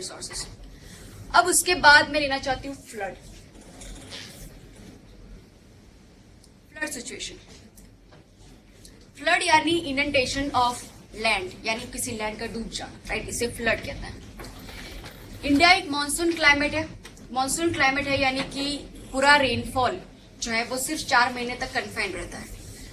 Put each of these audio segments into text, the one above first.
Resources. अब उसके बाद मैं लेना चाहती हूँ फ्लड सिचुएशन। फ्लड यानी इनंडेशन ऑफ लैंड, यानी किसी लैंड का डूब जाना, राइट, इसे फ्लड कहते हैं। इंडिया एक मानसून क्लाइमेट है। मानसून क्लाइमेट है यानी कि पूरा रेनफॉल जो है वो सिर्फ 4 महीने तक कन्फाइंड रहता है,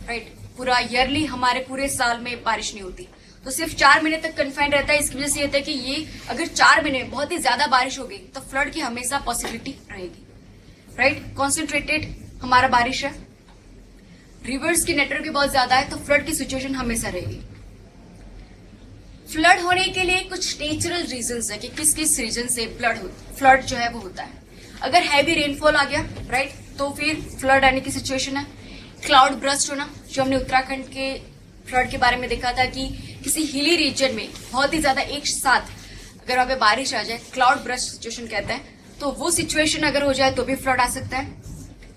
राइट। पूरा ईयरली हमारे पूरे साल में बारिश नहीं होती, तो सिर्फ 4 महीने तक कन्फाइंड रहता है। इसकी वजह से ये होता है कि ये अगर 4 महीने में बहुत ही ज्यादा बारिश हो गई तो फ्लड की हमेशा पॉसिबिलिटी रहेगी, राइट। कॉन्सेंट्रेटेड हमारा बारिश है, रिवर्स की नेटवर्क भी बहुत ज्यादा है, तो फ्लड की सिचुएशन हमेशा रहेगी। फ्लड होने के लिए कुछ नेचुरल रीजंस है कि किस किस रीजन से फ्लड जो है वो होता है। अगर हैवी रेनफॉल आ गया, राइट, तो फिर फ्लड आने की सिचुएशन है। क्लाउड ब्रस्ट होना, जो हमने उत्तराखंड के फ्लड के बारे में देखा था कि किसी हिली रीजन में बहुत ही ज्यादा एक साथ अगर वहां पे बारिश आ जाए, क्लाउड ब्रस्ट सिचुएशन कहते हैं, तो वो सिचुएशन अगर हो जाए तो भी फ्लड आ सकता है।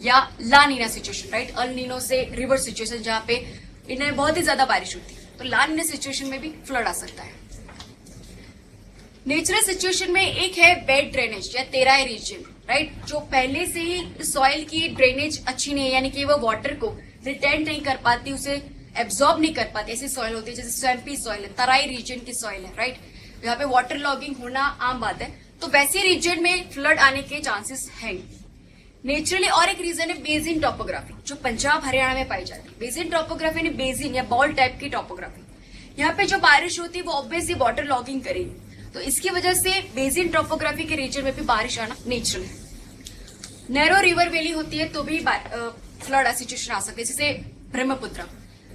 या La Nina situation, right, El Nino से रिवर्स सिचुएशन, जहां पे इंडिया में बहुत ही ज्यादा बारिश होती है, तो ला नीना सिचुएशन में भी फ्लड आ सकता है। नेचुरल सिचुएशन में एक है बेड ड्रेनेज या तेराई रीजन, राइट, जो पहले से ही सॉइल की ड्रेनेज अच्छी नहीं है, यानी कि वो वाटर को रिटेन नहीं कर पाती, उसे एब्जॉर्ब नहीं कर पाती। ऐसी सॉइल होती है जैसे स्वैम्पी सॉइल है, तराई रीजन की सॉइल है, राइट, यहाँ पे वाटर लॉगिंग होना आम बात है, तो वैसे रीजन में फ्लड आने के चांसेस हैं नेचुरली। और एक रीजन है बेसिन टोपोग्राफी, जो पंजाब हरियाणा में पाई जाती है। बेसिन टोपोग्राफी यानी बेसिन या बॉल टाइप की टोपोग्राफी। यहाँ पे जो बारिश होती है वो ऑब्वियसली वाटर लॉगिंग करेगी, तो इसकी वजह से बेसिन टोपोग्राफी के रीजन में भी बारिश आना नेचुरल है। नैरो रिवर वैली होती है तो भी फ्लड सिचुएशन आ सकती है, जैसे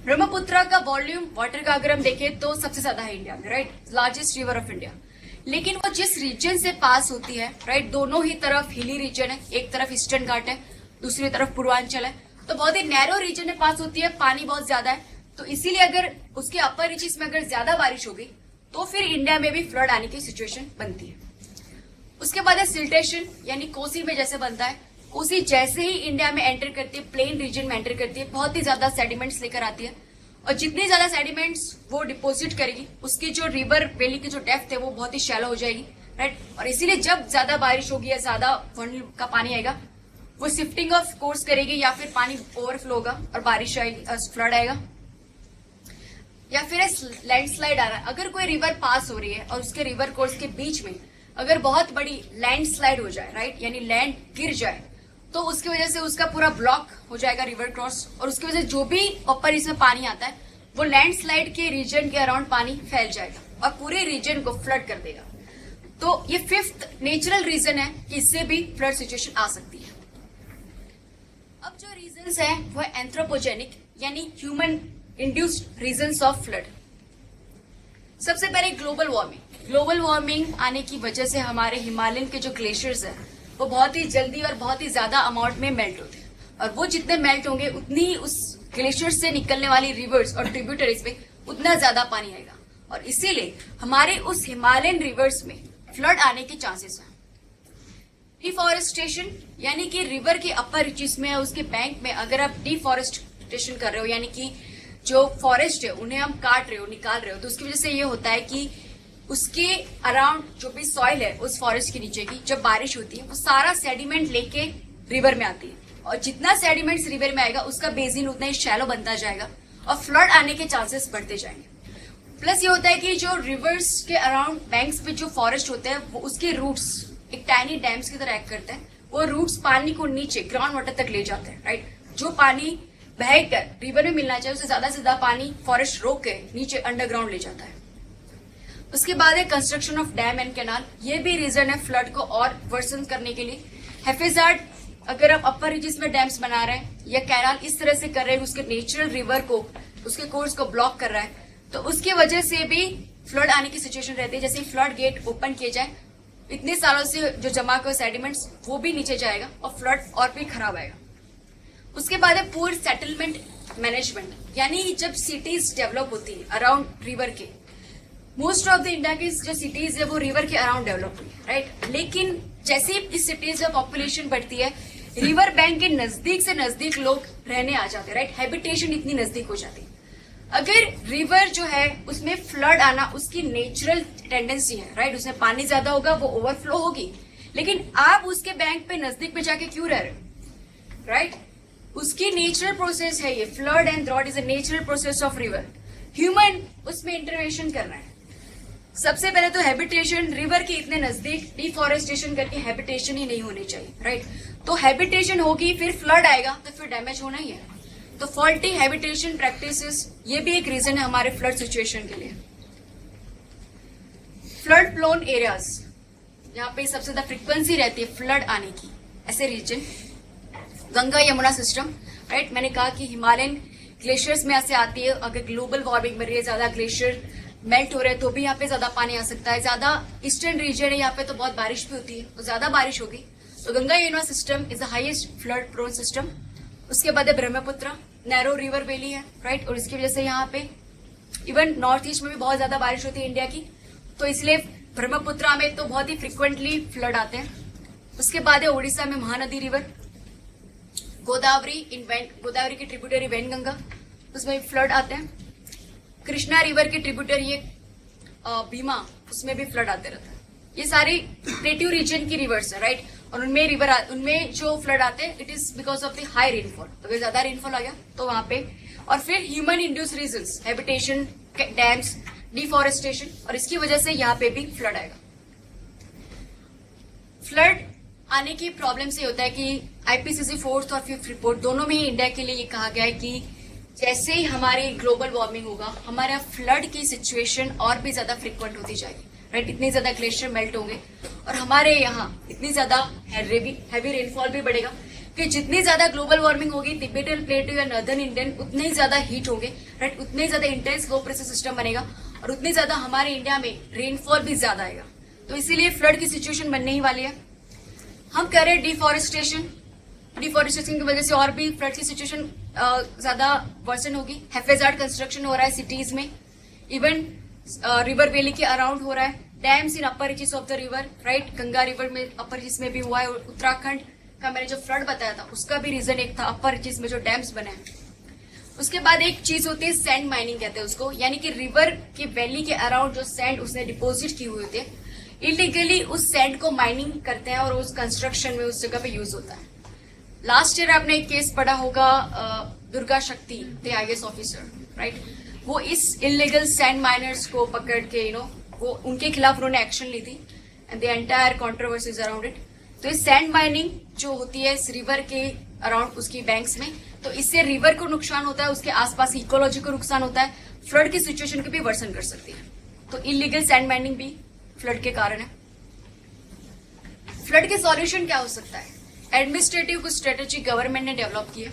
ब्रह्मपुत्र का वॉल्यूम वाटर का अगर हम देखें तो सबसे ज्यादा है इंडिया में, right, largest river of India. लेकिन वो जिस रीजन से पास होती है, राइट, दोनों ही तरफ हिली रीजन है, एक तरफ ईस्टर्न घाट है, दूसरी तरफ पूर्वांचल है, तो बहुत ही नैरो रीजन में पास होती है, पानी बहुत ज्यादा है, तो इसीलिए अगर उसके अपर रीचेस में अगर ज्यादा बारिश होगी तो फिर इंडिया में भी फ्लड आने की सिचुएशन बनती है। उसके बाद है सिल्टेशन, यानी कोसी में जैसे बनता है, कोसी जैसे ही इंडिया में एंटर करती है, प्लेन रीजन में एंटर करती है, बहुत ही ज्यादा सेडिमेंट्स लेकर आती है, और जितनी ज्यादा सेडिमेंट्स वो डिपोजिट करेगी, उसकी जो रिवर वैली की जो डेप्थ है वो बहुत ही शैलो हो जाएगी, राइट। और इसीलिए जब ज्यादा बारिश होगी या ज्यादा वॉल्यूम का पानी आएगा, वो शिफ्टिंग ऑफ कोर्स करेगी, या फिर पानी ओवरफ्लो होगा और बारिश आएगी, फ्लड आएगा, या फिर लैंडस्लाइड आ रहा है। अगर कोई रिवर पास हो रही है और उसके रिवर कोर्स के बीच में अगर बहुत बड़ी लैंडस्लाइड हो जाए, राइट, यानी लैंड गिर जाए, तो उसकी वजह से उसका पूरा ब्लॉक हो जाएगा रिवर क्रॉस, और उसकी वजह से जो भी ऊपर इसमें पानी आता है वो लैंडस्लाइड के रीजन के अराउंड पानी फैल जाएगा और पूरे रीजन को फ्लड कर देगा। तो ये 5th नेचुरल रीजन है कि इससे भी फ्लड सिचुएशन आ सकती है। अब जो रीजंस है वो है एंथ्रोपोजेनिक, यानी human induced reasons of flood. सबसे पहले ग्लोबल वार्मिंग आने की वजह से हमारे हिमालयन के जो ग्लेशियर्स है वो बहुत ही जल्दी और बहुत ही ज्यादा अमाउंट में मेल्ट होते हैं, और वो जितने मेल्ट होंगे उतनी ही उस ग्लेशियर से निकलने वाली रिवर्स और ट्रिब्यूटरीज में उतना ज्यादा पानी आएगा, और इसीलिए हमारे उस हिमालयन रिवर्स में फ्लड आने के चांसेस हैं। डिफॉरेस्टेशन, यानी कि रिवर के अपर रीचेस में उसके बैंक में अगर आप डिफॉरेस्टेशन कर रहे हो, यानी कि जो फॉरेस्ट है उन्हें हम काट रहे हो, निकाल रहे हो, तो उसकी वजह से ये होता है कि उसके अराउंड जो भी सॉइल है उस फॉरेस्ट के नीचे की, जब बारिश होती है वो सारा सेडिमेंट लेके रिवर में आती है, और जितना सेडिमेंट्स रिवर में आएगा उसका बेसिन उतना ही शैलो बनता जाएगा और फ्लड आने के चांसेस बढ़ते जाएंगे। प्लस ये होता है कि जो रिवर्स के अराउंड बैंक्स पे जो फॉरेस्ट होते हैं वो उसके रूट्स एक टाइनी डैम्स की तरह एक्ट करते हैं, वो रूट्स पानी को नीचे ग्राउंड वाटर तक ले जाते हैं, राइट। जो पानी बहकर रिवर में मिलना चाहिए उससे ज्यादा पानी फॉरेस्ट रोक के नीचे अंडरग्राउंड ले जाता है। उसके बाद है construction of dam and canal, ये भी रीजन है फ्लड को और वर्सन करने के लिए। हैफेजार्ड, अगर आप अपर रीजन में डैम्स बना रहे हैं या कैनाल इस तरह से कर रहे हैं उसके नेचुरल रिवर को, उसके कोर्स को ब्लॉक कर रहा है, तो उसकी वजह से भी फ्लड आने की सिचुएशन रहती है। जैसे फ्लड गेट ओपन किए जाए, इतने सालों से जो जमा हुए सेडिमेंट्स वो भी नीचे जाएगा और फ्लड और भी खराब आएगा। उसके बाद है पुअर सेटलमेंट मैनेजमेंट, यानी जब सिटीज डेवलप होती है अराउंड रिवर के, मोस्ट ऑफ द इंडिया की जो सिटीज है वो रिवर के अराउंड डेवलप हुई है, राइट। लेकिन जैसे ही इस सिटीज में पॉपुलेशन बढ़ती है, रिवर बैंक के नजदीक से नजदीक लोग रहने आ जाते हैं, राइट, हैबिटेशन इतनी नजदीक हो जाती है। अगर रिवर जो है उसमें फ्लड आना उसकी नेचुरल टेंडेंसी है, राइट, उसमें पानी ज्यादा होगा, वो ओवरफ्लो होगी, लेकिन आप उसके बैंक पे नजदीक में जाके क्यों रह रहे हो, राइट? उसकी नेचुरल प्रोसेस है ये, flood and drought is a natural process of river. Human उसमें इंटरवेंशन करना है। सबसे पहले तो हैबिटेशन, रिवर के इतने नजदीक डिफॉरेस्टेशन करके हैबिटेशन ही नहीं होनी चाहिए, राइट? तो हैबिटेशन होगी, फिर फ्लड आएगा तो फिर डैमेज होना ही है। तो फॉल्टी हैबिटेशन प्रैक्टिसेस ये भी एक रीजन है हमारे फ्लड सिचुएशन के लिए। फ्लड प्लोन एरियाज, जहां पे सबसे ज्यादा फ्रीक्वेंसी रहती है फ्लड आने की, ऐसे region Ganga Yamuna system, right? मैंने कहा कि हिमालयन ग्लेशियर्स में ऐसे आती है, अगर ग्लोबल वार्मिंग बढ़ रही है, ज्यादा ग्लेशियर मेल्ट हो रहे हैं तो भी यहाँ पे ज्यादा पानी आ सकता है। ज्यादा ईस्टर्न रीजन है, यहाँ पे तो बहुत बारिश भी होती है, तो ज्यादा बारिश होगी। तो Ganga Yamuna system is the highest flood prone system. उसके बाद है ब्रह्मपुत्र, नैरो रिवर वैली है, राइट? और इसकी वजह से यहाँ पे इवन नॉर्थ ईस्ट में भी बहुत ज्यादा बारिश होती है इंडिया की, तो इसलिए ब्रह्मपुत्र में तो बहुत ही फ्रिक्वेंटली फ्लड आते हैं। उसके बाद है उड़ीसा में महानदी रिवर, गोदावरी गोदावरी की ट्रिब्यूटरी वैनगंगा, उसमें फ्लड आते हैं। कृष्णा रिवर की ट्रिब्यूटरी है भीमा, उसमें भी फ्लड आते रहते हैं। ये सारी प्लेट्यू रीजन की रिवर्स है, राइट? और उनमें जो फ्लड आते हैं it is because of the high rainfall. अगर ज्यादा रेनफॉल आ गया तो वहां पे, और फिर human induce reasons, habitation, dams, deforestation, और इसकी वजह से यहाँ पे भी फ्लड आएगा। फ्लड आने की प्रॉब्लम से होता है कि आईपीसीसी 4th और 5th रिपोर्ट दोनों में ही इंडिया के लिए ये कहा गया है कि जैसे ही हमारी ग्लोबल वार्मिंग होगा हमारा फ्लड की सिचुएशन और भी ज्यादा फ्रिक्वेंट होती जाएगी, राइट? इतने ज्यादा ग्लेशियर मेल्ट होंगे और हमारे यहाँ इतनी ज्यादा हैवी रेनफॉल भी बढ़ेगा कि जितनी ज्यादा ग्लोबल वार्मिंग होगी तिब्बतन प्लेटू या नॉर्दर्न इंडियन उतने ही ज्यादा हीट होंगे, राइट? उतने ज्यादा इंटेंस लो प्रेशर सिस्टम बनेगा और उतनी ज्यादा हमारे इंडिया में रेनफॉल भी ज्यादा आएगा। तो इसीलिए फ्लड की सिचुएशन बनने ही वाली है। हम कह रहे हैं डिफॉरेस्टेशन की वजह से और भी फ्लड की सिचुएशन ज्यादा वर्सन होगी। हैफेजार्ड कंस्ट्रक्शन हो रहा है सिटीज में, इवन रिवर वैली के अराउंड हो रहा है। Dams in upper reaches of the river, right? Ganga river में अपर रीचेस में भी हुआ है। उत्तराखंड का मैंने जो फ्लड बताया था उसका भी रीजन एक था अपर रीचेस में जो डैम्स बने हैं। उसके बाद एक चीज होती है सैंड माइनिंग कहते हैं उसको, यानी कि रिवर के वैली के अराउंड जो सैंड उसने डिपोजिट की हुई होती है, इलीगली उस सैंड को माइनिंग करते हैं और उस कंस्ट्रक्शन में उस जगह पे यूज होता है। लास्ट ईयर आपने एक केस पढ़ा होगा दुर्गा शक्ति, द आईएएस ऑफिसर, राइट? वो इस इलीगल सैंड माइनर्स को पकड़ के वो उनके खिलाफ उन्होंने एक्शन ली थी and the entire controversies around it. तो इस सैंड माइनिंग जो होती है इस रिवर के अराउंड उसकी बैंक्स में, तो इससे रिवर को नुकसान होता है, उसके आसपास इकोलॉजी को नुकसान होता है, फ्लड की सिचुएशन को भी वर्सन कर सकती है। तो इलीगल सैंड माइनिंग भी फ्लड के कारण है। फ्लड के सॉल्यूशन क्या हो सकता है? एडमिनिस्ट्रेटिव कुछ स्ट्रेटेजी गवर्नमेंट ने डेवलप की है।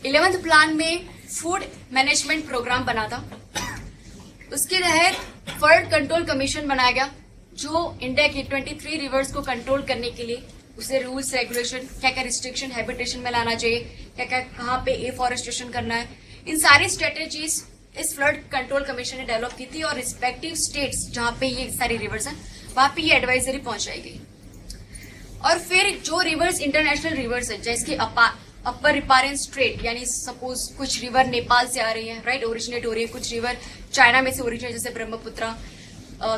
11th प्लान में फूड मैनेजमेंट प्रोग्राम बना था, उसके तहत फ्लड कंट्रोल कमीशन बनाया गया जो इंडिया की 23 रिवर्स को कंट्रोल करने के लिए उसे रूल्स रेगुलेशन, क्या क्या रिस्ट्रिक्शन हैबिटेशन में लाना चाहिए, क्या क्या कहाँ पे एफॉरेस्टेशन करना है, इन सारी स्ट्रेटेजीज इस फ्लड कंट्रोल कमीशन ने डेवलप की थी और रिस्पेक्टिव स्टेट्स जहां पे ये सारी रिवर्स हैं वहां पे ये एडवाइजरी पहुंचाई गई। और फिर जो रिवर्स इंटरनेशनल रिवर्स है जैसे अपर रिपारेंट स्ट्रेट, यानी सपोज कुछ रिवर नेपाल से आ रही है, राइट, ओरिजिनेट हो रही है, कुछ रिवर चाइना में से ओरिजिनेट जैसे ब्रह्मपुत्र,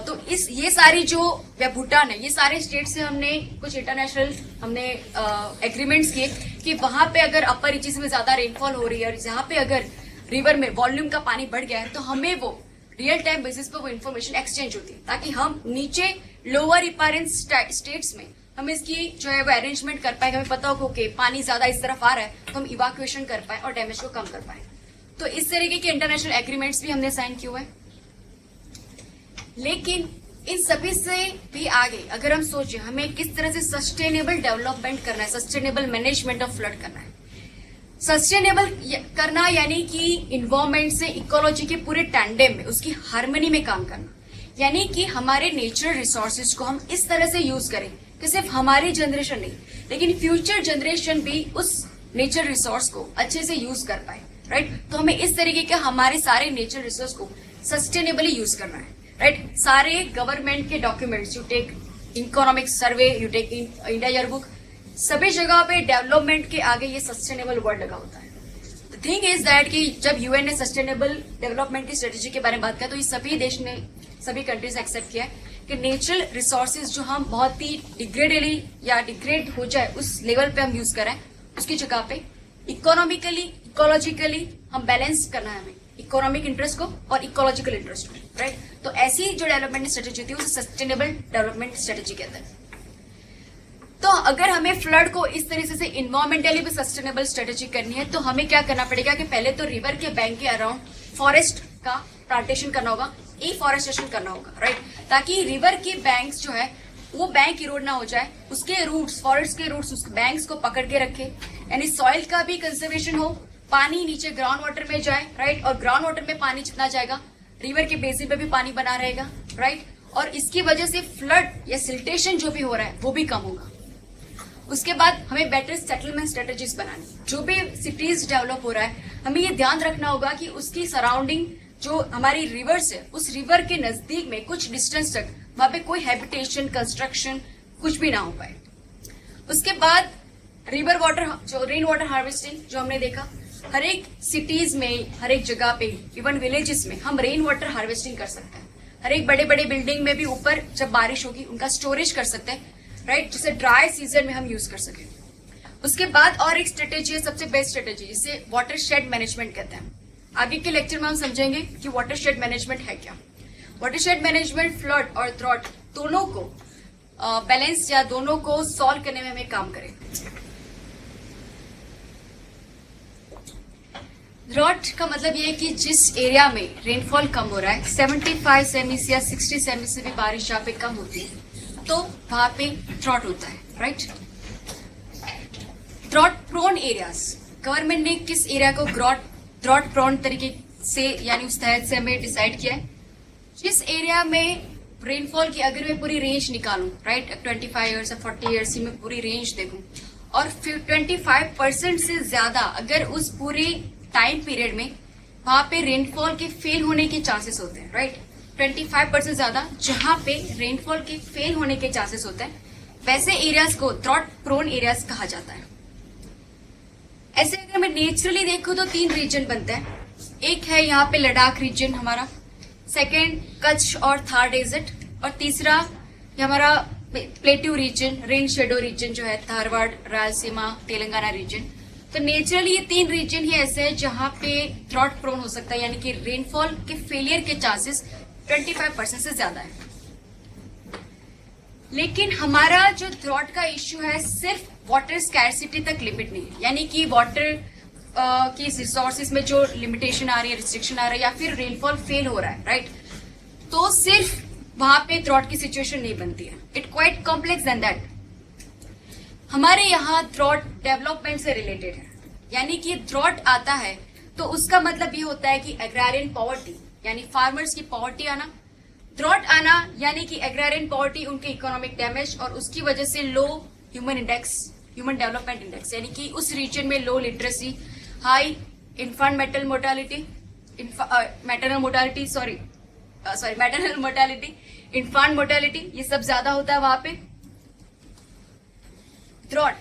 तो ये सारी जो या भूटान है, ये सारे स्टेट से हमने कुछ इंटरनेशनल एग्रीमेंट्स किए कि वहां पे अगर अपर रीचेस में ज्यादा रेनफॉल हो रही है और जहां पे अगर रिवर में वॉल्यूम का पानी बढ़ गया है तो हमें वो रियल टाइम बेसिस पे वो इन्फॉर्मेशन एक्सचेंज होती है ताकि हम नीचे लोअर रिपारेंट स्टेट्स में हम इसकी जो है वो अरेंजमेंट कर पाए, हमें पता हो कि पानी ज्यादा इस तरफ आ रहा है तो हम इवाक्यूएशन कर पाए और डैमेज को कम कर पाए। तो इस तरीके के इंटरनेशनल एग्रीमेंट्स भी हमने साइन किए हुए हैं। लेकिन इन सभी से भी आगे अगर हम सोचें हमें किस तरह से सस्टेनेबल डेवलपमेंट करना है, सस्टेनेबल मैनेजमेंट ऑफ फ्लड करना है। सस्टेनेबल करना यानी कि इन्वायरमेंट से इकोलॉजी के पूरे टैंडेम में उसकी हार्मनी में काम करना, यानी कि हमारे नेचुरल रिसोर्सेज को हम इस तरह से यूज करें कि सिर्फ हमारी जनरेशन नहीं लेकिन फ्यूचर जनरेशन भी उस नेचर रिसोर्स को अच्छे से यूज कर पाए, राइट? तो हमें इस तरीके के हमारे सारे नेचर रिसोर्स को सस्टेनेबली यूज करना है, राइट? सारे गवर्नमेंट के documents, you take economic survey, you take India year book, सभी जगह पे डेवलपमेंट के आगे ये सस्टेनेबल वर्ड लगा होता है। थिंग इज दैट कि जब यूएन ने सस्टेनेबल डेवलपमेंट की स्ट्रेटेजी के बारे में बात किया तो ये सभी देश ने, सभी कंट्रीज एक्सेप्ट किया है कि नेचुरल रिसोर्सेज जो हम बहुत ही डिग्रेडेडली या डिग्रेड हो जाए उस लेवल पे हम यूज करें, उसकी जगह पे इकोनॉमिकली, इकोलॉजिकली हम बैलेंस करना है हमें, इकोनॉमिक इंटरेस्ट को और इकोलॉजिकल इंटरेस्ट को, राइट। तो ऐसी जो डेवलपमेंट स्ट्रेटेजी थी उसे सस्टेनेबल डेवलपमेंट स्ट्रेटेजी कहते हैं। तो अगर हमें फ्लड को इस तरीके से इन्वायरमेंटली भी सस्टेनेबल स्ट्रेटेजी करनी है तो हमें क्या करना पड़ेगा कि पहले तो रिवर के बैंक के अराउंड फॉरेस्ट का प्लांटेशन करना होगा, एफॉरेस्टेशन करना होगा, राइट, ताकि रिवर के बैंक्स जो है वो बैंक इरोड ना हो जाए, उसके रूट्स, फॉरेस्ट के रूट्स उस बैंक्स को पकड़ के रखे, यानी सॉइल का भी कंजर्वेशन हो, पानी नीचे ग्राउंड वाटर में जाए, राइट, और ग्राउंड वाटर में पानी जितना जाएगा रिवर के बेसिन पे भी पानी बना रहेगा, राइट, और इसकी वजह से फ्लड या सिल्टेशन जो भी हो रहा है वो भी कम होगा। उसके बाद हमें बेटर सेटलमेंट स्ट्रेटेजीज बनानी, जो भी सिटीज डेवलप हो रहा है हमें ये ध्यान रखना होगा कि उसकी सराउंडिंग जो हमारी रिवर्स है उस रिवर के नजदीक में कुछ डिस्टेंस तक वहां पे कोई हैबिटेशन, कंस्ट्रक्शन कुछ भी ना हो पाए। उसके बाद रिवर वाटर, जो रेन वाटर हार्वेस्टिंग जो हमने देखा, हर एक सिटीज में, हर एक जगह पे, इवन विलेजेस में हम रेन वाटर हार्वेस्टिंग कर सकते हैं। हर एक बड़े बड़े बिल्डिंग में भी ऊपर जब बारिश होगी उनका स्टोरेज कर सकते हैं, राइट, जिसे ड्राई सीजन में हम यूज कर सकें। उसके बाद और एक स्ट्रेटेजी है, सबसे बेस्ट स्ट्रेटेजी, जिसे वाटर शेड मैनेजमेंट कहते हैं। आगे के लेक्चर में हम समझेंगे कि वाटर शेड मैनेजमेंट है क्या। वाटर शेड मैनेजमेंट फ्लड और ड्रॉट दोनों को बैलेंस या दोनों को सॉल्व करने में हमें काम करें। ड्रॉट का मतलब ये है कि जिस एरिया में रेनफॉल कम हो रहा है, 75 सेमी या 60 सेमी से भी बारिश जहाँ पे कम होती है तो वहां पे ड्रॉट होता है, right. Drought prone areas, government ने किस एरिया को ड्रॉट प्रोन तरीके से यानी उस तहत से हमें डिसाइड किया है, जिस एरिया में रेनफॉल की अगर मैं पूरी रेंज निकालूं, राइट, 25 ईयर्स या 40 ईयर्स की मैं पूरी रेंज देखूं और फिर 25% से ज्यादा अगर उस पूरी टाइम पीरियड में वहां पे रेनफॉल के फेल होने के चांसेस होते हैं, राइट, 25% ज्यादा जहां पे रेनफॉल के फेल होने के चांसेस होते हैं, वैसे एरियाज को ड्रॉट प्रोन एरियाज कहा जाता है। ऐसे अगर मैं नेचुरली देखूं तो 3 रीजन बनते हैं। एक है यहाँ पे लद्दाख रीजन हमारा, सेकेंड कच्छ और थार डेजर्ट, और तीसरा हमारा plateau region, rain shadow reason जो है धारवाड़, रायलसीमा, तेलंगाना रीजन। तो नेचुरली ये 3 रीजन ही ऐसे हैं जहां पे ड्रॉट प्रोन हो सकता है, यानी कि रेनफॉल के फेलियर के चांसेस 25% से ज्यादा है। लेकिन हमारा जो ड्रॉट का इश्यू है सिर्फ वाटर स्कैरसिटी तक लिमिट नहीं है, यानी कि वाटर की रिसोर्सेज में जो लिमिटेशन आ रही है, रिस्ट्रिक्शन आ रहा है, या फिर रेनफॉल फेल हो रहा है, राइट, तो सिर्फ वहां पे ड्रॉट की सिचुएशन नहीं बनती है। It quite complex than that. हमारे यहाँ ड्रॉट डेवलपमेंट से रिलेटेड है, यानी कि ड्रॉट आता है तो उसका मतलब ये होता है कि एग्रारियन पॉवर्टी, यानी फार्मर्स की पॉवर्टी आना, ड्रॉट आना यानी कि एग्रारियन पॉवर्टी, उनके इकोनॉमिक डैमेज और उसकी वजह से low human index, human development index, यानी कि उस रीजन में low literacy, high infant maternal mortality, infant mortality, ये सब ज्यादा होता है वहां पे। ड्रॉट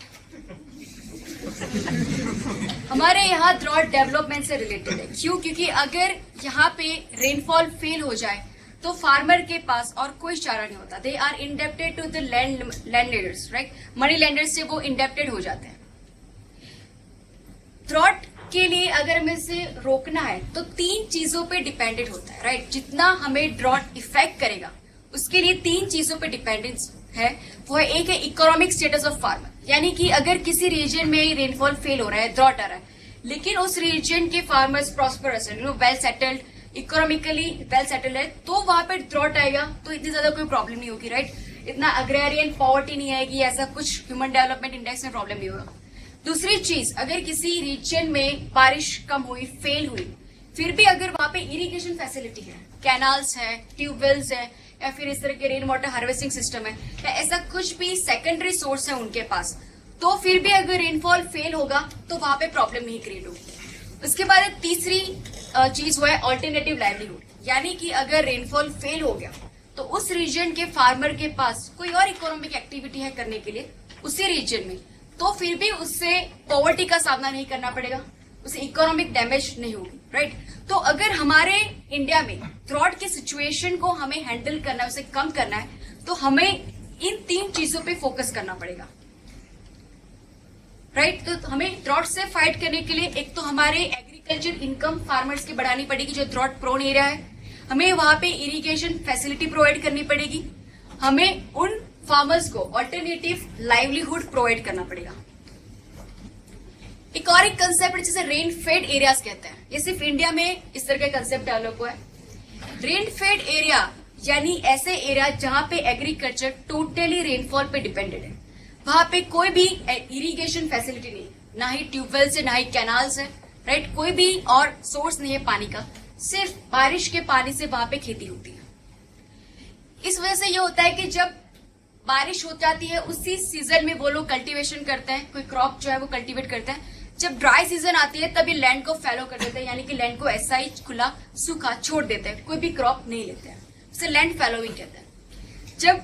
हमारे यहाँ ड्रॉट डेवलपमेंट से रिलेटेड है। क्यों? क्योंकि अगर यहाँ पे रेनफॉल फेल हो जाए तो फार्मर के पास और कोई चारा नहीं होता। They are indebted to the landlords, right, money lenders से वो इंडेप्टेड हो जाते हैं। ड्रॉट के लिए अगर हमें इसे रोकना है तो 3 चीजों पे डिपेंडेंट होता है, राइट। जितना हमें ड्रॉट इफेक्ट करेगा उसके लिए 3 चीजों पे डिपेंडेंस है। वो है, एक है इकोनॉमिक स्टेटस ऑफ फार्मर, यानी कि अगर किसी रीजन में रेनफॉल फेल हो रहा है, ड्रॉट आ रहा है, लेकिन उस रीजन के फार्मर्स प्रॉस्परस है, well settled, economically well settled है, तो वहां पे ड्रॉट आएगा तो इतनी ज्यादा कोई प्रॉब्लम नहीं होगी, राइट। इतना अग्रेरियन पॉवर्टी नहीं आएगी, ऐसा कुछ ह्यूमन डेवलपमेंट इंडेक्स में प्रॉब्लम नहीं होगा। दूसरी चीज, अगर किसी रीजन में बारिश कम हुई, फेल हुई, फिर भी अगर वहां पे इरिगेशन फैसिलिटी है, कैनाल्स है, ट्यूबवेल्स है, या फिर इस तरह के रेन वाटर हार्वेस्टिंग सिस्टम है, या ऐसा कुछ भी सेकेंडरी सोर्स है उनके पास, तो फिर भी अगर रेनफॉल फेल होगा तो वहां पे प्रॉब्लम नहीं क्रिएट होगी। उसके बाद तीसरी चीज वो है ऑल्टरनेटिव लाइवलीहुड, यानी कि अगर रेनफॉल फेल हो गया तो उस रीजन के फार्मर के पास कोई और इकोनॉमिक एक्टिविटी है करने के लिए उसी रीजन में, तो फिर भी उससे पॉवर्टी का सामना नहीं करना पड़ेगा, उसे इकोनॉमिक डैमेज नहीं होगी, राइट। तो अगर हमारे इंडिया में ड्रॉट की सिचुएशन को हमें हैंडल करना है, उसे कम करना है, तो हमें इन 3 चीजों पे फोकस करना पड़ेगा, राइट। तो हमें ड्रॉट से फाइट करने के लिए एक तो हमारे एग्रीकल्चर इनकम फार्मर्स की बढ़ानी पड़ेगी, जो ड्रॉट प्रोन एरिया है। हमें वहां पे इरिगेशन फैसिलिटी प्रोवाइड करनी पड़ेगी। हमें उन फार्मर्स को ऑल्टरनेटिव लाइवलीहुड प्रोवाइड करना पड़ेगा। एक और एक कंसेप्ट जिसे रेन फेड एरियाज कहते हैं, ये सिर्फ इंडिया में इस तरह का कंसेप्ट डेवलप हुआ है। रेन फेड एरिया यानी ऐसे एरिया जहां पे एग्रीकल्चर टोटली रेनफॉल पे डिपेंडेड है, वहां पे कोई भी इरिगेशन फैसिलिटी नहीं, ना ही ट्यूबवेल से, ना ही कैनाल्स है, राइट। कोई भी और सोर्स नहीं है पानी का, सिर्फ बारिश के पानी से वहां पे खेती होती है। इस वजह से ये होता है कि जब बारिश हो जाती है उसी सीजन में वो लोग कल्टीवेशन करते हैं, कोई क्रॉप जो है वो कल्टीवेट करते हैं। जब ड्राई सीजन आती है तभी लैंड को फैलो कर देते हैं, यानी कि लैंड को ऐसा ही खुला सूखा छोड़ देते हैं, कोई भी क्रॉप नहीं लेते हैं, उसे लैंड फैलोइंग कहते हैं। जब